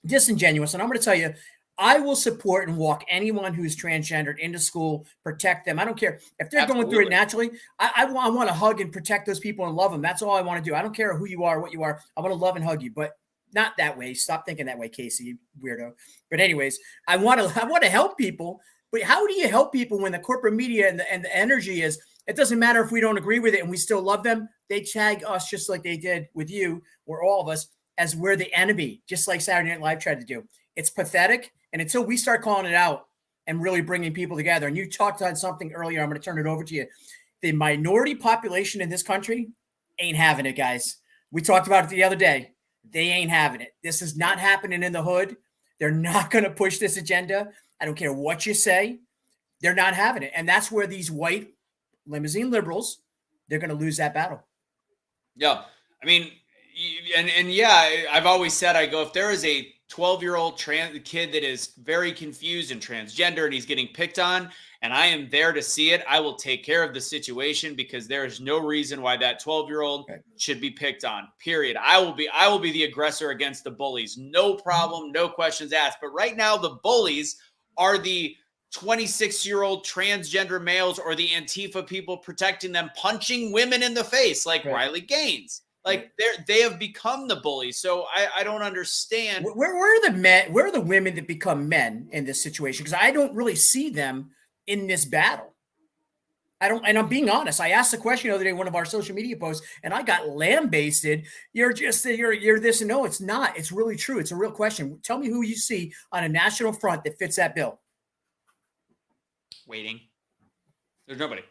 disingenuous. And I'm going to tell you, I will support and walk anyone who's transgendered into school, protect them. I don't care if they're going through it naturally. I want to hug and protect those people and love them. That's all I want to do. I don't care who you are, what you are. I want to love and hug you, but not that way. Stop thinking that way, Casey, you weirdo. But anyways, I want to help people. But how do you help people when the corporate media and the energy is, it doesn't matter if we don't agree with it and we still love them. They tag us just like they did with you or all of us as we're the enemy, just like Saturday Night Live tried to do. It's pathetic. And until we start calling it out and really bringing people together, and you talked on something earlier, I'm going to turn it over to you. The minority population in this country ain't having it, guys. We talked about it the other day. They ain't having it. This is not happening in the hood. They're not going to push this agenda. I don't care what you say. They're not having it. And that's where these white limousine liberals, they're going to lose that battle. Yeah. I mean, and yeah, I've always said, I go, if there is a 12-year-old trans kid that is very confused and transgender and he's getting picked on, and I am there to see it, I will take care of the situation, because there is no reason why that 12-year-old should be picked on, period. I will be the aggressor against the bullies. No problem. No questions asked. But right now, the bullies are the 26-year-old transgender males or the Antifa people protecting them, punching women in the face like Riley Gaines. Like they have become the bullies. So I don't understand. Where are the men? Where are the women that become men in this situation? Because I don't really see them in this battle. I don't, and I'm being honest. I asked the question the other day in one of our social media posts, and I got lambasted. You're this, and no, it's not. It's really true. It's a real question. Tell me who you see on a national front that fits that bill. Waiting. There's nobody.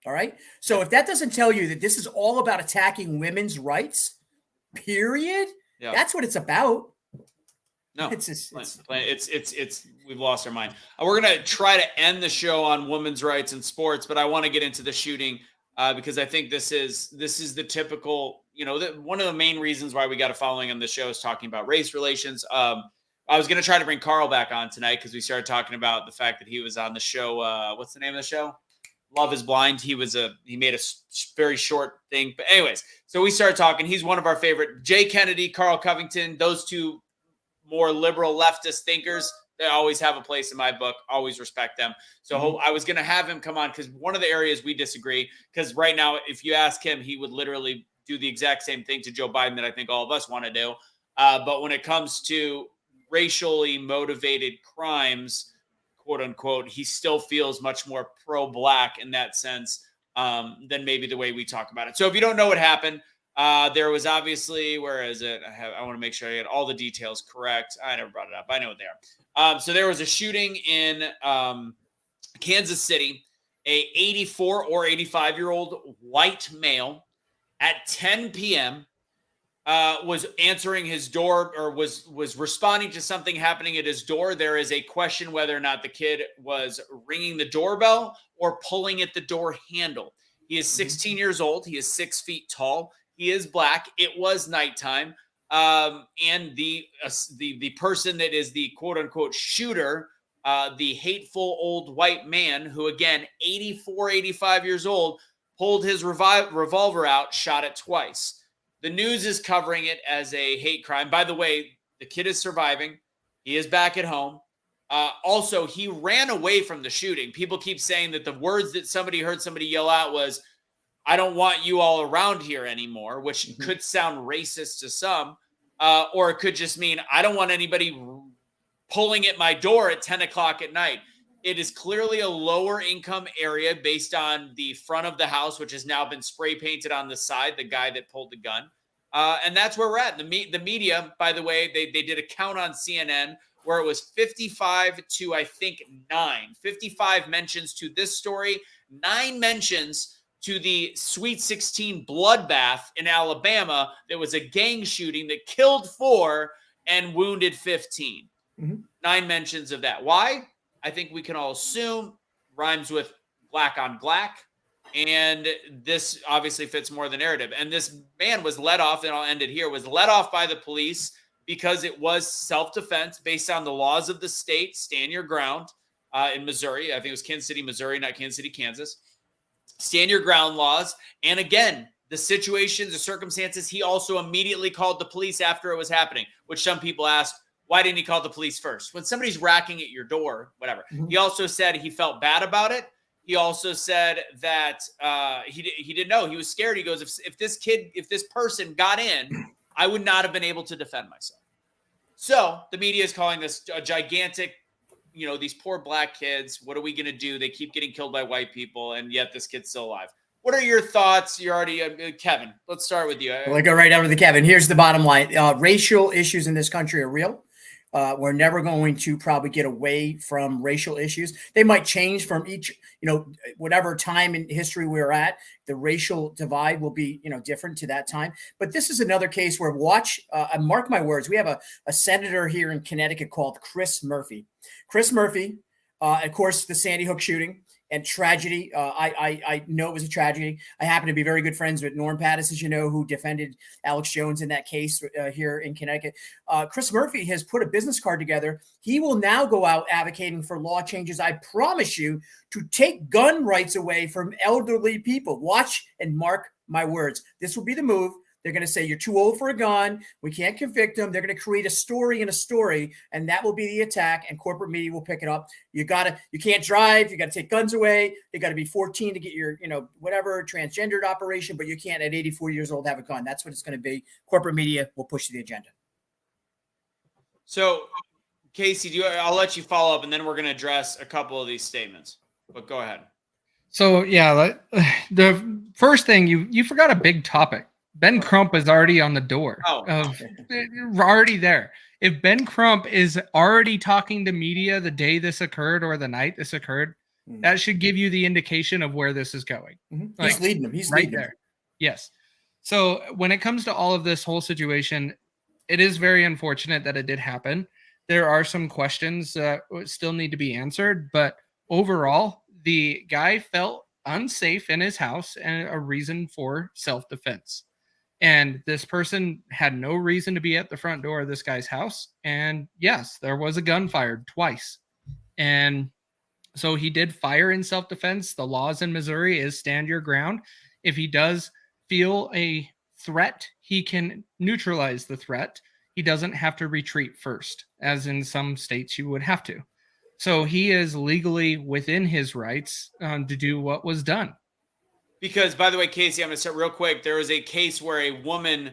All right. So if that doesn't tell you that this is all about attacking women's rights, period, that's what it's about. No, it's we've lost our mind. We're going to try to end the show on women's rights in sports, but I want to get into the shooting because I think this is the typical, one of the main reasons why we got a following on the show is talking about race relations. I was going to try to bring Carl back on tonight because we started talking about the fact that he was on the show. What's the name of the show? Love is Blind. He made a very short thing. But anyways, so we started talking. He's one of our favorite. Jay Kennedy, Carl Covington, those two more liberal leftist thinkers, they always have a place in my book. Always respect them. So I was going to have him come on because one of the areas we disagree, because right now, if you ask him, he would literally do the exact same thing to Joe Biden that I think all of us want to do. But when it comes to racially motivated crimes, quote unquote, he still feels much more pro-black in that sense than maybe the way we talk about it. So if you don't know what happened, there was obviously, where is it? I want to make sure I get all the details correct. I never brought it up. I know what they are. So there was a shooting in Kansas City, a 84 or 85-year-old white male at 10 p.m. Was answering his door or was responding to something happening at his door. There is a question whether or not the kid was ringing the doorbell or pulling at the door handle. He is 16 years old. He is 6 feet tall. He is black. It was nighttime. And the person that is the quote unquote shooter, the hateful old white man who, again, 84, 85 years old, pulled his revolver out, shot it twice. The news is covering it as a hate crime. By the way, the kid is surviving. He is back at home. Also, he ran away from the shooting. People keep saying that the words that somebody heard somebody yell out was, "I don't want you all around here anymore," which could sound racist to some, or it could just mean, I don't want anybody pulling at my door at 10 o'clock at night. It is clearly a lower income area based on the front of the house, which has now been spray painted on the side, the guy that pulled the gun. And that's where we're at. The media, by the way, they did a count on CNN where it was 55 to, I think, 9. 55 mentions to this story, 9 mentions to the Sweet 16 bloodbath in Alabama. There was a gang shooting that killed 4 and wounded 15. 9 mentions of that. Why? I think we can all assume rhymes with black on black. And this obviously fits more the narrative. And this man was let off, and I'll end it here, was let off by the police because it was self-defense based on the laws of the state. Stand your ground in Missouri. I think it was Kansas City, Missouri, not Kansas City, Kansas. Stand your ground laws. And again, the situations, the circumstances, he also immediately called the police after it was happening, which some people asked, why didn't he call the police first? When somebody's racking at your door, whatever. He also said he felt bad about it. He also said that he didn't know. He was scared. He goes, if this person got in, I would not have been able to defend myself. So the media is calling this a gigantic, these poor black kids. What are we going to do? They keep getting killed by white people, and yet this kid's still alive. What are your thoughts? You're already Kevin. Let's start with you. Well, I go right down to the Kevin. Here's the bottom line. Racial issues in this country are real. We're never going to probably get away from racial issues. They might change from each, whatever time in history we're at. The racial divide will be, different to that time. But this is another case where mark my words, we have a senator here in Connecticut called Chris Murphy. Chris Murphy, of course, the Sandy Hook shooting and tragedy. I know it was a tragedy. I happen to be very good friends with Norm Pattis, as you know, who defended Alex Jones in that case here in Connecticut. Chris Murphy has put a business card together. He will now go out advocating for law changes, I promise you, to take gun rights away from elderly people. Watch and mark my words. This will be the move. They're going to say, you're too old for a gun. We can't convict them. They're going to create a story in a story, and that will be the attack, and corporate media will pick it up. You can't drive. You got to take guns away. You got to be 14 to get your, whatever transgendered operation, but you can't at 84 years old have a gun. That's what it's going to be. Corporate media will push the agenda. So, Casey, I'll let you follow up, and then we're going to address a couple of these statements. But go ahead. So, yeah, the first thing, you forgot a big topic. Ben Crump is already on the door. Already there. If Ben Crump is already talking to media the day this occurred or the night this occurred, that should give you the indication of where this is going. He's leading them. He's right leading there. Yes. So when it comes to all of this whole situation, it is very unfortunate that it did happen. There are some questions that still need to be answered, but overall, the guy felt unsafe in his house and a reason for self-defense. And this person had no reason to be at the front door of this guy's house. And yes, there was a gun fired twice. And so he did fire in self-defense. The laws in Missouri is stand your ground. If he does feel a threat, he can neutralize the threat. He doesn't have to retreat first, as in some states you would have to. So he is legally within his rights to do what was done. Because, by the way, Casey, I'm going to start real quick. There was a case where a woman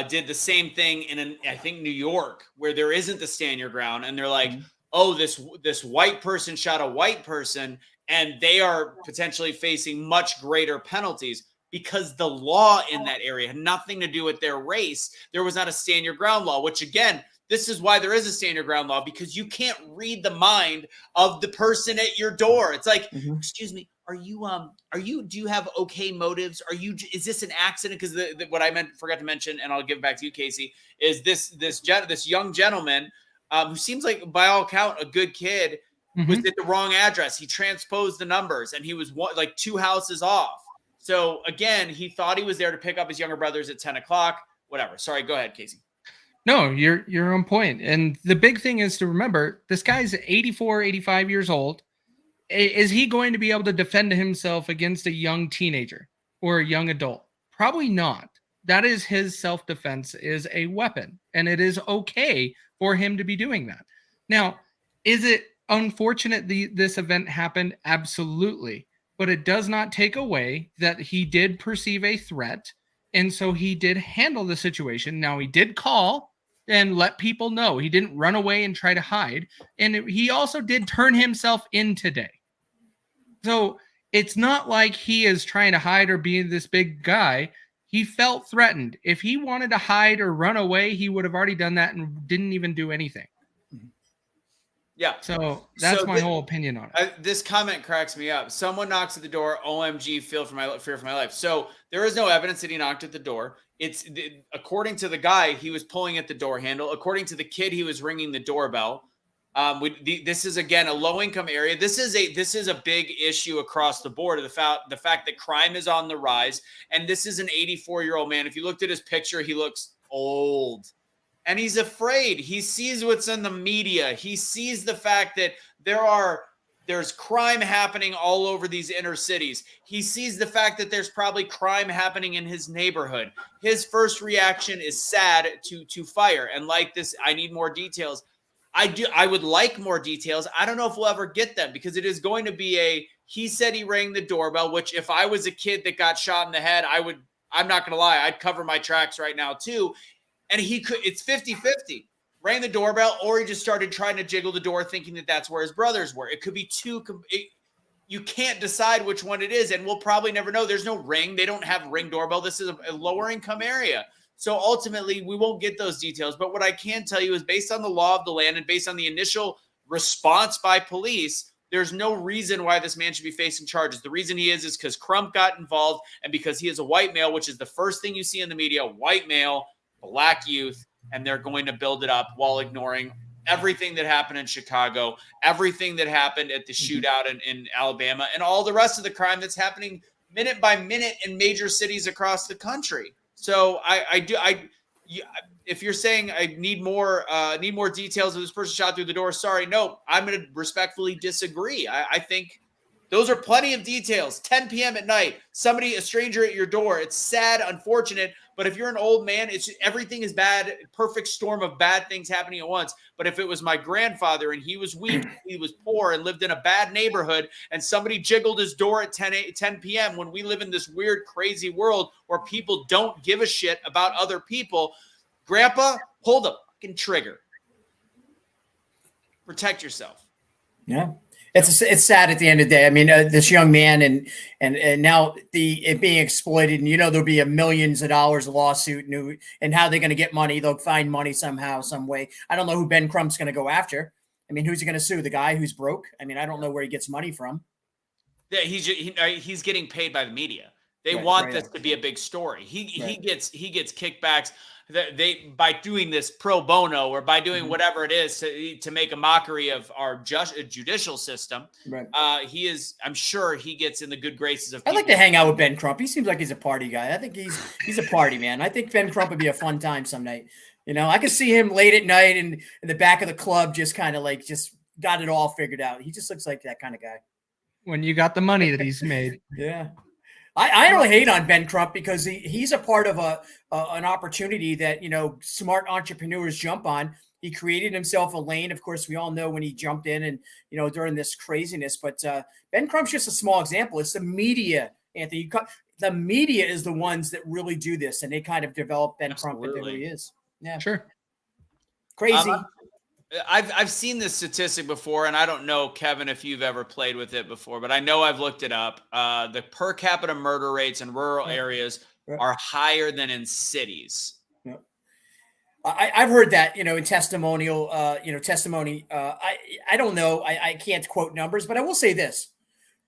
did the same thing in, I think, New York, where there isn't the stand your ground. And they're like, oh, this white person shot a white person, and they are potentially facing much greater penalties because the law in that area had nothing to do with their race. There was not a stand your ground law, which, again, this is why there is a stand your ground law, because you can't read the mind of the person at your door. It's like, excuse me, do you have okay motives? Is this an accident? Because what I forgot to mention, and I'll give it back to you, Casey, is this young gentleman who seems like, by all account, a good kid, was at the wrong address. He transposed the numbers, and he was like 2 houses off. So again, he thought he was there to pick up his younger brothers at 10 o'clock, whatever. Sorry, go ahead, Casey. No, you're on point. And the big thing is to remember, this guy's 84, 85 years old. Is he going to be able to defend himself against a young teenager or a young adult? Probably not. That is his self-defense is a weapon, and it is okay for him to be doing that. Now, is it unfortunate this event happened? Absolutely. But it does not take away that he did perceive a threat, and so he did handle the situation. Now, he did call and let people know. He didn't run away and try to hide, and he also did turn himself in today. So it's not like he is trying to hide or be this big guy. He felt threatened. If he wanted to hide or run away, he would have already done that and didn't even do anything. Yeah. So that's my whole opinion on it. This comment cracks me up. Someone knocks at the door. OMG, fear for my life. So there is no evidence that he knocked at the door. It's according to the guy, he was pulling at the door handle. According to the kid, he was ringing the doorbell. This is again a low-income area. This is a big issue across the board. The fact that crime is on the rise, and this is an 84-year-old man. If you looked at his picture, he looks old. And he's afraid. He sees what's in the media. He sees the fact that there's crime happening all over these inner cities. He sees the fact that there's probably crime happening in his neighborhood. His first reaction is sad to fire. And like this, I need more details. I would like more details. I don't know if we'll ever get them because it is going to be he said he rang the doorbell, which if I was a kid that got shot in the head, I'm not going to lie. I'd cover my tracks right now too. And it's 50-50. Rang the doorbell, or he just started trying to jiggle the door thinking that that's where his brothers were. It could be you can't decide which one it is, and we'll probably never know. There's no ring. They don't have ring doorbell. This is a lower income area. So ultimately, we won't get those details. But what I can tell you is based on the law of the land and based on the initial response by police, there's no reason why this man should be facing charges. The reason he is because Crump got involved and because he is a white male, which is the first thing you see in the media, white male, black youth, and they're going to build it up while ignoring everything that happened in Chicago, everything that happened at the shootout in Alabama, and all the rest of the crime that's happening minute by minute in major cities across the country. So if you're saying I need more details of this person shot through the door, sorry, no, I'm going to respectfully disagree. I think those are plenty of details. 10 p.m. at night, a stranger at your door. It's sad, unfortunate, but if you're an old man, everything is bad, perfect storm of bad things happening at once. But if it was my grandfather and he was weak, he was poor and lived in a bad neighborhood, and somebody jiggled his door at 10 p.m. when we live in this weird, crazy world where people don't give a shit about other people, Grandpa, pull the fucking trigger. Protect yourself. Yeah. It's sad at the end of the day. I mean, this young man and now it being exploited, and there'll be millions of dollars of lawsuit, and how they're going to get money. They'll find money somehow, some way. I don't know who Ben Crump's going to go after. I mean, who's he going to sue? The guy who's broke? I mean, I don't know where he gets money from. Yeah, he's getting paid by the media. They want this to be a big story. He gets kickbacks. They by doing this pro bono or by doing whatever it is to make a mockery of our judicial system. Right. I'm sure he gets in the good graces of people. I'd like to hang out with Ben Crump. He seems like he's a party guy. I think he's a party man. I think Ben Crump would be a fun time some night. I could see him late at night in the back of the club, just kind of like just got it all figured out. He just looks like that kind of guy. When you got the money that he's made. Yeah. I don't hate on Ben Crump because he's a part of an opportunity that, smart entrepreneurs jump on. He created himself a lane. Of course, we all know when he jumped in and, during this craziness, but Ben Crump's just a small example. It's the media, Anthony. The media is the ones that really do this, and they kind of develop Ben Crump into who he is. Yeah, sure. Crazy. I've seen this statistic before, and I don't know, Kevin, if you've ever played with it before, but I know I've looked it up. The per capita murder rates in rural areas are higher than in cities. Yeah. I've heard that, in testimonial, testimony. I don't know. I can't quote numbers, but I will say this.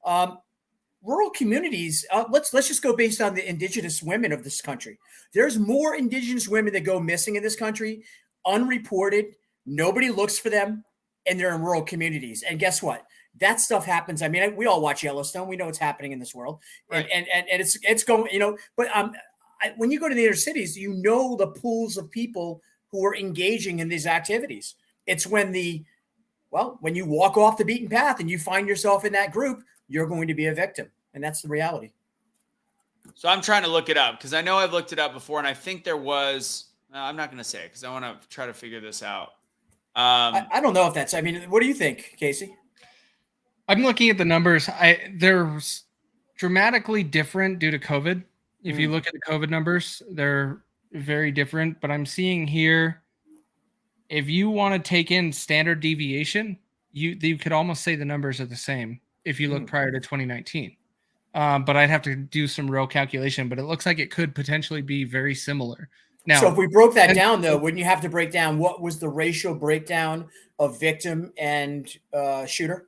Rural communities, let's just go based on the indigenous women of this country. There's more indigenous women that go missing in this country, unreported. Nobody looks for them, and they're in rural communities. And guess what? That stuff happens. I mean, we all watch Yellowstone. We know what's happening in this world, right. and it's going. But when you go to the inner cities, the pools of people who are engaging in these activities. It's when you walk off the beaten path and you find yourself in that group, you're going to be a victim, and that's the reality. So I'm trying to look it up because I know I've looked it up before, and I think there was. I'm not going to say it because I want to try to figure this out. I don't know if that's. I mean, what do you think, Casey? I'm looking at the numbers. They're dramatically different due to COVID. If you look at the COVID numbers, they're very different. But I'm seeing here, if you want to take in standard deviation, you could almost say the numbers are the same if you look prior to 2019. but I'd have to do some real calculation. But it looks like it could potentially be very similar. Now, so if we broke that down, though, wouldn't you have to break down what was the ratio breakdown of victim and shooter?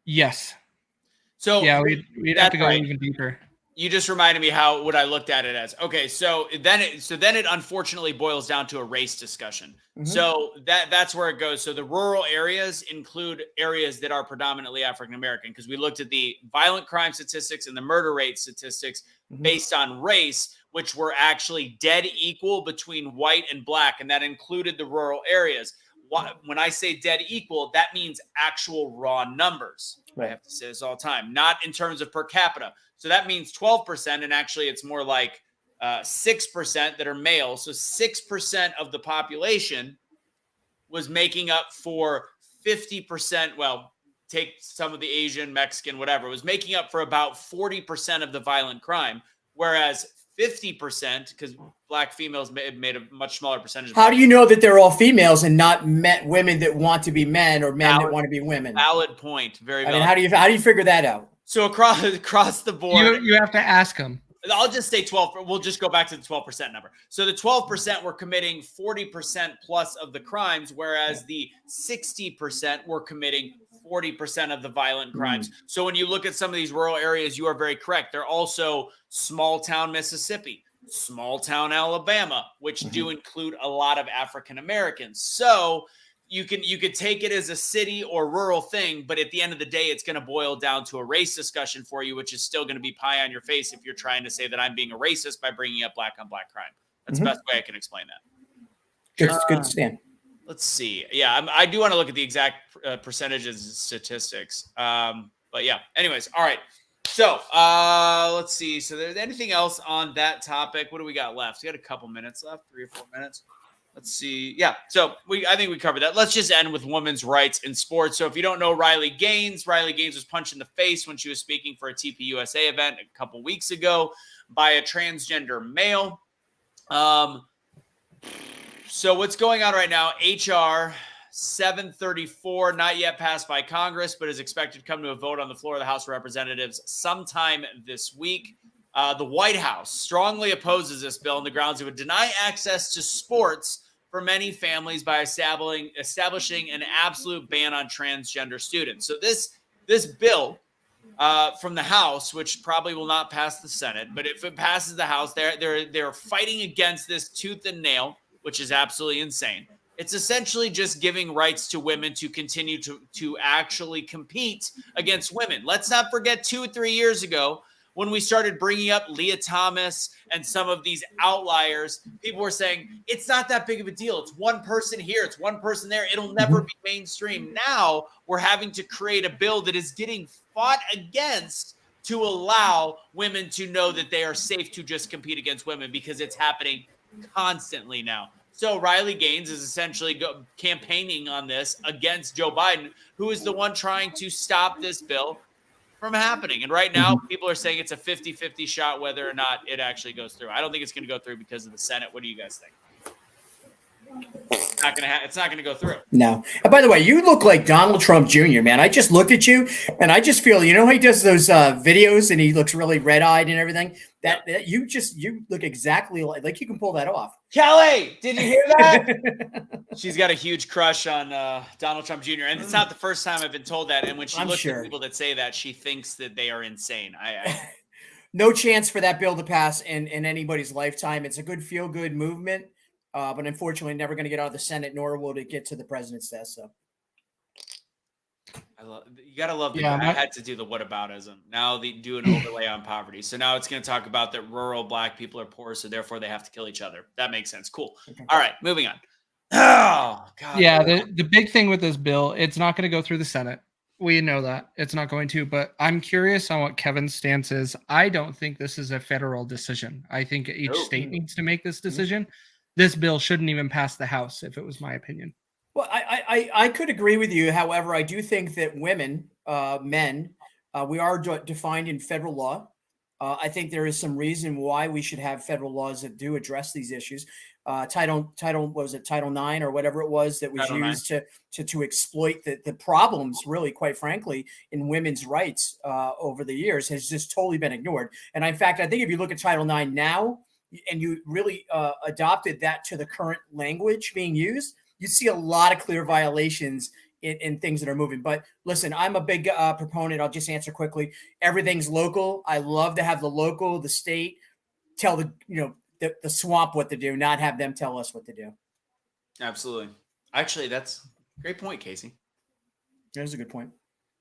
Yes. So yeah, we'd have to go even deeper. You just reminded me what I looked at it as. Okay, so then it unfortunately boils down to a race discussion. Mm-hmm. So that's where it goes. So the rural areas include areas that are predominantly African American, because we looked at the violent crime statistics and the murder rate statistics based on race, which were actually dead equal between white and black, and that included the rural areas. When I say dead equal, that means actual raw numbers. Right. I have to say this all the time, not in terms of per capita. So that means 12%, and actually it's more like 6% that are male. So 6% of the population was making up for 50%. Well, take some of the Asian, Mexican, whatever, was making up for about 40% of the violent crime, whereas 50%, because black females made a much smaller percentage. How do you know that they're all females and not women that want to be men or men that want to be women? Valid point. Very valid. I mean, how do you figure that out? So across the board, you have to ask them. I'll just say 12. We'll just go back to the 12% number. So the 12% were committing 40% plus of the crimes, whereas the 60% were committing 40% of the violent crimes. So when you look at some of these rural areas, you are very correct. They're also small town Mississippi, small town Alabama, which do include a lot of African Americans. So you could take it as a city or rural thing, but at the end of the day, it's going to boil down to a race discussion for you, which is still going to be pie on your face if you're trying to say that I'm being a racist by bringing up black on black crime. That's the best way I can explain that. Good stand. Let's see. Yeah, I do want to look at the exact percentages and statistics. But yeah, anyways. All right. So let's see. So there's anything else on that topic? What do we got left? We got a couple minutes left, 3 or 4 minutes. Let's see. Yeah. So I think we covered that. Let's just end with women's rights in sports. So if you don't know Riley Gaines was punched in the face when she was speaking for a TPUSA event a couple weeks ago by a transgender male. So what's going on right now? HR 734, not yet passed by Congress, but is expected to come to a vote on the floor of the House of Representatives sometime this week. The White House strongly opposes this bill on the grounds it would deny access to sports for many families by establishing an absolute ban on transgender students. So this bill from the House, which probably will not pass the Senate, but if it passes the House, they're fighting against this tooth and nail, which is absolutely insane. It's essentially just giving rights to women to continue to actually compete against women. Let's not forget 2 or 3 years ago when we started bringing up Leah Thomas and some of these outliers, people were saying, it's not that big of a deal. It's one person here. It's one person there. It'll never be mainstream. Now we're having to create a bill that is getting fought against to allow women to know that they are safe to just compete against women, because it's happening constantly now. So Riley Gaines is essentially campaigning on this against Joe Biden, who is the one trying to stop this bill from happening. And right now, people are saying it's a 50-50 shot whether or not it actually goes through. I don't think it's going to go through because of the Senate. What do you guys think? It's not going to go through. No. And by the way, you look like Donald Trump Jr., man. I just looked at you and I just feel, how he does those videos and he looks really red-eyed and everything? That you look exactly like you can pull that off. Kelly, did you hear that? She's got a huge crush on Donald Trump Jr. And it's not the first time I've been told that. And when she looks at people that say that, she thinks that they are insane. No chance for that bill to pass in anybody's lifetime. It's a good feel-good movement. But unfortunately, never going to get out of the Senate, nor will it get to the president's desk. So, you gotta love. I had to do the whataboutism. Now they do an overlay on poverty. So now it's going to talk about that rural black people are poor, so therefore they have to kill each other. That makes sense. Cool. Okay. All right, moving on. Oh God. Yeah, the big thing with this bill, it's not going to go through the Senate. We know that it's not going to, but I'm curious on what Kevin's stance is. I don't think this is a federal decision. I think each state needs to make this decision. This bill shouldn't even pass the House, if it was my opinion. Well, I could agree with you. However, I do think that women, men, we are defined in federal law. I think there is some reason why we should have federal laws that do address these issues. Title, what was it, Title IX or whatever it was that was Title IX. used to exploit the problems, really, quite frankly, in women's rights over the years has just totally been ignored. And in fact, I think if you look at Title IX now and you really adopted that to the current language being used, you see a lot of clear violations in things that are moving. But listen, I'm a big proponent. I'll just answer quickly. Everything's local. I love to have the local, the state tell the swamp what to do, not have them tell us what to do. Absolutely. Actually, that's a great point, Casey. That's a good point.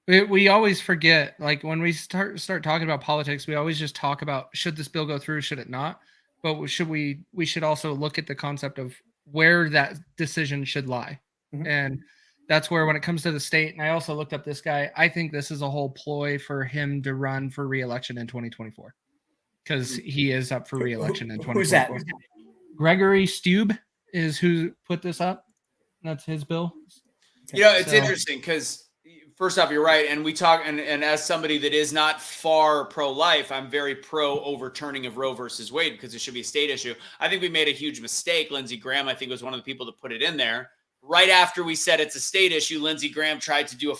We always forget, like when we start talking about politics, we always just talk about, should this bill go through, should it not? But we should also look at the concept of where that decision should lie. Mm-hmm. And that's where, when it comes to the state, and I also looked up this guy, I think this is a whole ploy for him to run for re-election in 2024, because he is up for re-election in 2024. Who's that? Gregory Stube is who put this up. That's his bill. It's interesting because, first off, you're right. And we talk, and as somebody that is not far pro-life, I'm very pro overturning of Roe versus Wade because it should be a state issue. I think we made a huge mistake. Lindsey Graham, I think, was one of the people that put it in there. Right after we said it's a state issue, Lindsey Graham tried to do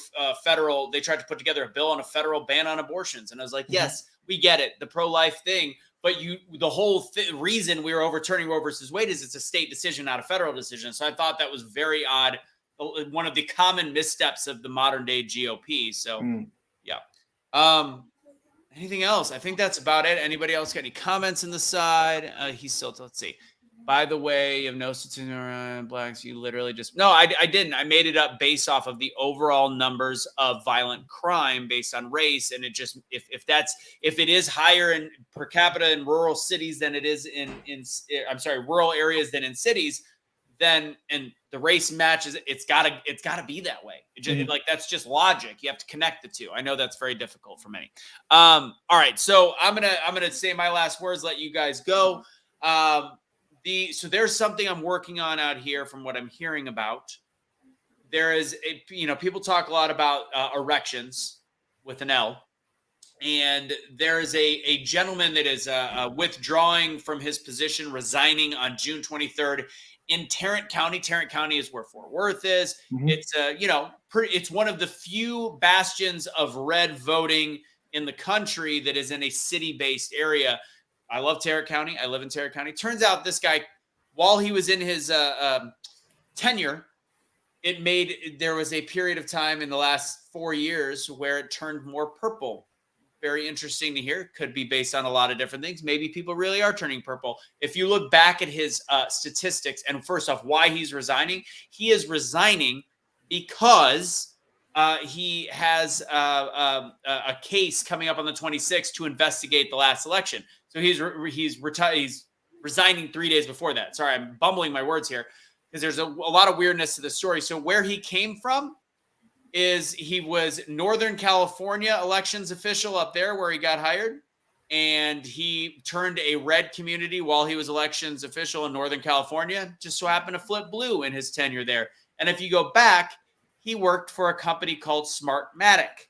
they tried to put together a bill on a federal ban on abortions. And I was like, yes, we get it, the pro-life thing. But the whole reason we were overturning Roe versus Wade is it's a state decision, not a federal decision. So I thought that was very odd. One of the common missteps of the modern day GOP. So, yeah. Anything else? I think that's about it. Anybody else got any comments on the side? Let's see. By the way, you have no statistics blacks. You literally just, no, I didn't. I made it up based off of the overall numbers of violent crime based on race. And it just, if it is higher in per capita in rural cities than it is rural areas than in cities, then, and the race matches, it's gotta be that way. Like, that's just logic. You have to connect the two. I know that's very difficult for many. All right. So I'm going to say my last words, let you guys go. So there's something I'm working on out here from what I'm hearing about. There is people talk a lot about erections with an L. And there is a gentleman that is withdrawing from his position, resigning on June 23rd in Tarrant County. Tarrant County is where Fort Worth is. Mm-hmm. It's it's one of the few bastions of red voting in the country that is in a city-based area. I love Tarrant County. I live in Tarrant County. Turns out this guy, while he was in his tenure, there was a period of time in the last 4 years where it turned more purple. Very interesting to hear. Could be based on a lot of different things. Maybe people really are turning purple. If you look back at his statistics, and first off, why he's resigning, he is resigning because he has a case coming up on the 26th to investigate the last election. So he's resigning 3 days before that. Sorry, I'm bumbling my words here because there's a lot of weirdness to the story. So where he came from is he was Northern California elections official up there where he got hired. And he turned a red community while he was elections official in Northern California. Just so happened to flip blue in his tenure there. And if you go back, he worked for a company called Smartmatic.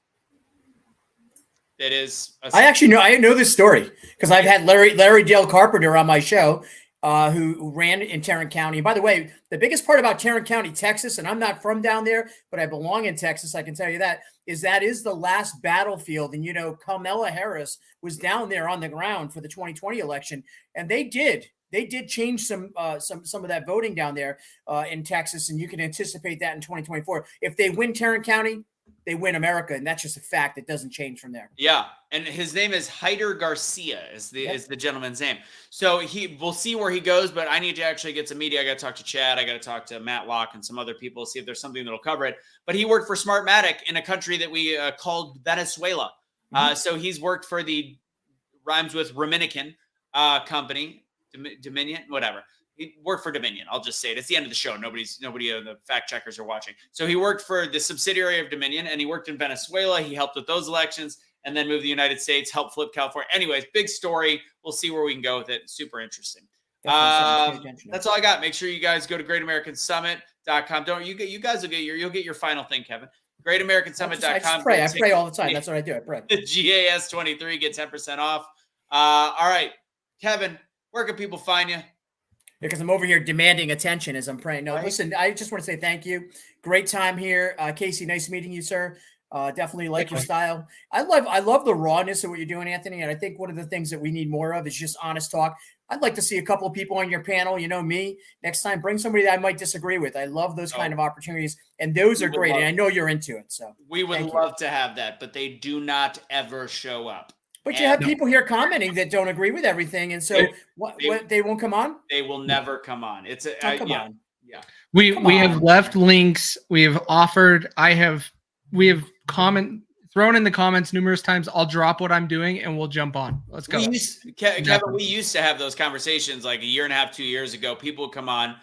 That is, I know this story because I've had Larry Dale Carpenter on my show, who ran in Tarrant County. And by the way, the biggest part about Tarrant County, Texas, and I'm not from down there, but I belong in Texas, I can tell you that is the last battlefield. And Kamala Harris was down there on the ground for the 2020 election, and they did change some of that voting down there in Texas, and you can anticipate that in 2024. If they win Tarrant County, they win America, and that's just a fact. It doesn't change from there. Yeah, and his name is Hyder Garcia is the gentleman's name. So we'll see where he goes, but I need to actually get some media. I got to talk to Chad. I got to talk to Matt Locke and some other people, see if there's something that'll cover it. But he worked for Smartmatic in a country that we called Venezuela. Mm-hmm. So he's worked for the rhymes with Dominican company, Dominion, whatever. He worked for Dominion. I'll just say it. It's the end of the show. Nobody the fact checkers are watching. So he worked for the subsidiary of Dominion, and he worked in Venezuela. He helped with those elections and then moved to the United States, helped flip California. Anyways, big story. We'll see where we can go with it. Super interesting. That's all I got. Make sure you guys go to greatamericansummit.com. You guys will get your final thing, Kevin. greatamericansummit.com. I pray all the time. That's what I do. I pray. The GAS23, get 10% off. All right, Kevin, where can people find you? Because I'm over here demanding attention as I'm praying. No, Right. listen, I just want to say thank you. Great time here. Casey, nice meeting you, sir. Definitely like your style. I love the rawness of what you're doing, Anthony. And I think one of the things that we need more of is just honest talk. I'd like to see a couple of people on your panel. You know me. Next time, bring somebody that I might disagree with. I love those kind of opportunities, and those are great. And I know you're into it. So we would love to have that, but they do not ever show up. But you have people here commenting that don't agree with everything, and so they won't come on. They will never come on. It's a come on. Yeah. We have left links. We have offered. We have thrown in the comments numerous times. I'll drop what I'm doing and we'll jump on. Let's go. Kevin, we used to have those conversations like a year and a half, 2 years ago. People would come on.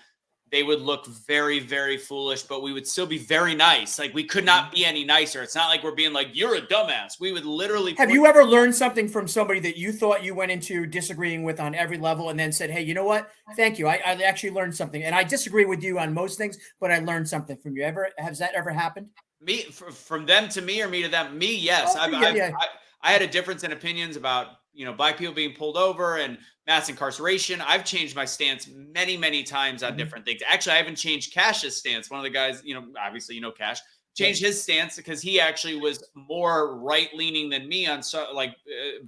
They would look very, very foolish, but we would still be very nice. Like we could not be any nicer. It's not like we're being like, you're a dumbass. We would literally. Have you ever learned something from somebody that you thought you went into disagreeing with on every level and then said, hey, you know what? Thank you. I actually learned something. And I disagree with you on most things, but I learned something from you. Has that ever happened? Me, from them to me or me to them? Me, yes. I had a difference in opinions about, black people being pulled over and mass incarceration. I've changed my stance many, many times on different things. Actually, I haven't changed Cash's stance. One of the guys, obviously, Cash, changed his stance because he actually was more right-leaning than me on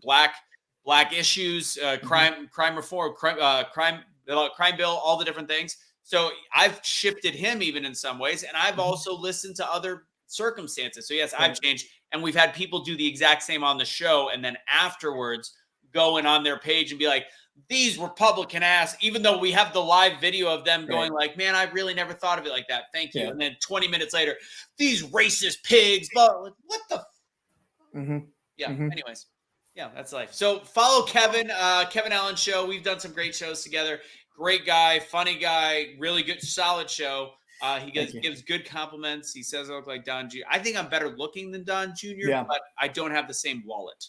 black issues, crime reform, crime bill, all the different things. So I've shifted him even in some ways, and I've also listened to other circumstances. So yes, I've changed, and we've had people do the exact same on the show, and then afterwards go in on their page and be like, these Republican ass, even though we have the live video of them going like, man, I really never thought of it like that. Thank you. And then 20 minutes later, these racist pigs, but what the? Anyways. Yeah, that's life. So follow Kevin Allen Show. We've done some great shows together. Great guy, funny guy, really good, solid show. He gives good compliments. He says I look like Don Jr. I think I'm better looking than Don Jr., but I don't have the same wallet.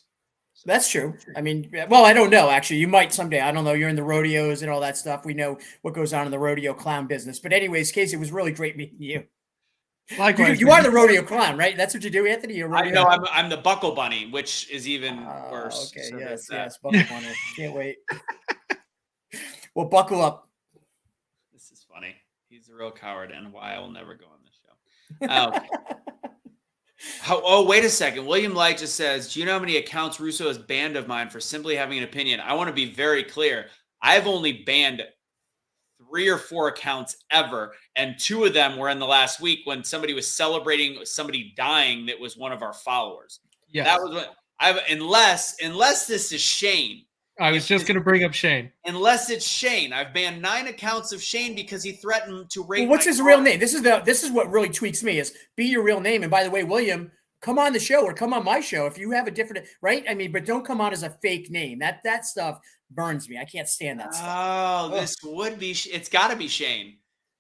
So. That's true. I mean, well, I don't know, actually. You might someday. I don't know. You're in the rodeos and all that stuff. We know what goes on in the rodeo clown business. But anyways, Casey, it was really great meeting you. Likewise, you are the rodeo clown, right? That's what you do, Anthony? You're I know I'm the buckle bunny, which is even worse. Okay, so yes, buckle bunny. Can't wait. Well, buckle up. This is funny. He's a real coward, and why I will never go on this show. Okay. Wait a second. William Light just says, do you know how many accounts Russo has banned of mine for simply having an opinion? I want to be very clear. I've only banned 3 or 4 accounts ever, and 2 of them were in the last week when somebody was celebrating somebody dying that was one of our followers. Yes. That was what unless this is Shane. I was just going to bring up Shane. Unless it's Shane. I've banned 9 accounts of Shane because he threatened to rape. Well, what's his real name? This is what really tweaks me is be your real name. And by the way, William, come on the show or come on my show if you have a different, right? I mean, but don't come on as a fake name. That stuff burns me. I can't stand that stuff. Oh, this would be, it's got to be Shane.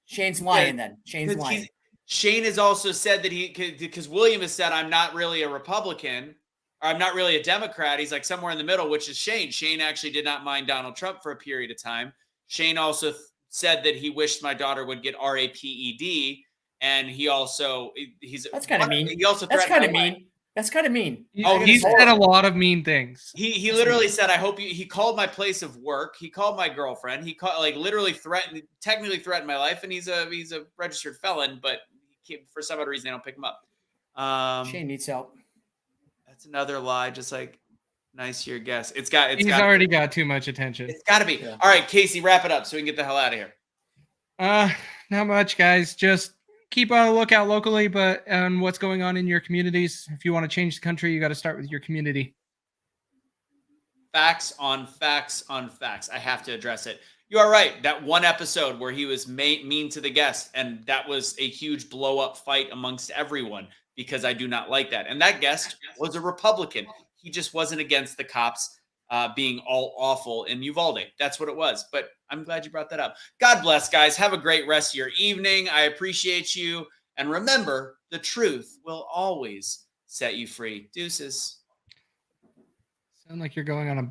Shane's lying then. Shane's lying. Shane has also said that because William has said, I'm not really a Republican. I'm not really a Democrat. He's like somewhere in the middle, which is Shane. Shane actually did not mind Donald Trump for a period of time. Shane also said that he wished my daughter would get RAPED. And that's kind of mean. He also that's kind of mean. That's kind of mean. He's said a lot of mean things. He literally said, I hope you, he called my place of work. He called my girlfriend. He called, literally technically threatened my life. And he's a registered felon, but for some other reason, they don't pick him up. Shane needs help. That's another lie. Just like, nice your guess. He's already got too much attention. It's got to be. Yeah. All right, Casey, wrap it up so we can get the hell out of here. Not much, guys. Just keep on the lookout locally, but on what's going on in your communities. If you want to change the country, you got to start with your community. Facts on facts on facts. I have to address it. You are right. That one episode where he was mean to the guest, and that was a huge blow up fight amongst everyone. Because I do not like that. And that guest was a Republican. He just wasn't against the cops being all awful in Uvalde. That's what it was. But I'm glad you brought that up. God bless, guys. Have a great rest of your evening. I appreciate you. And remember, the truth will always set you free. Deuces. Sound like you're going on a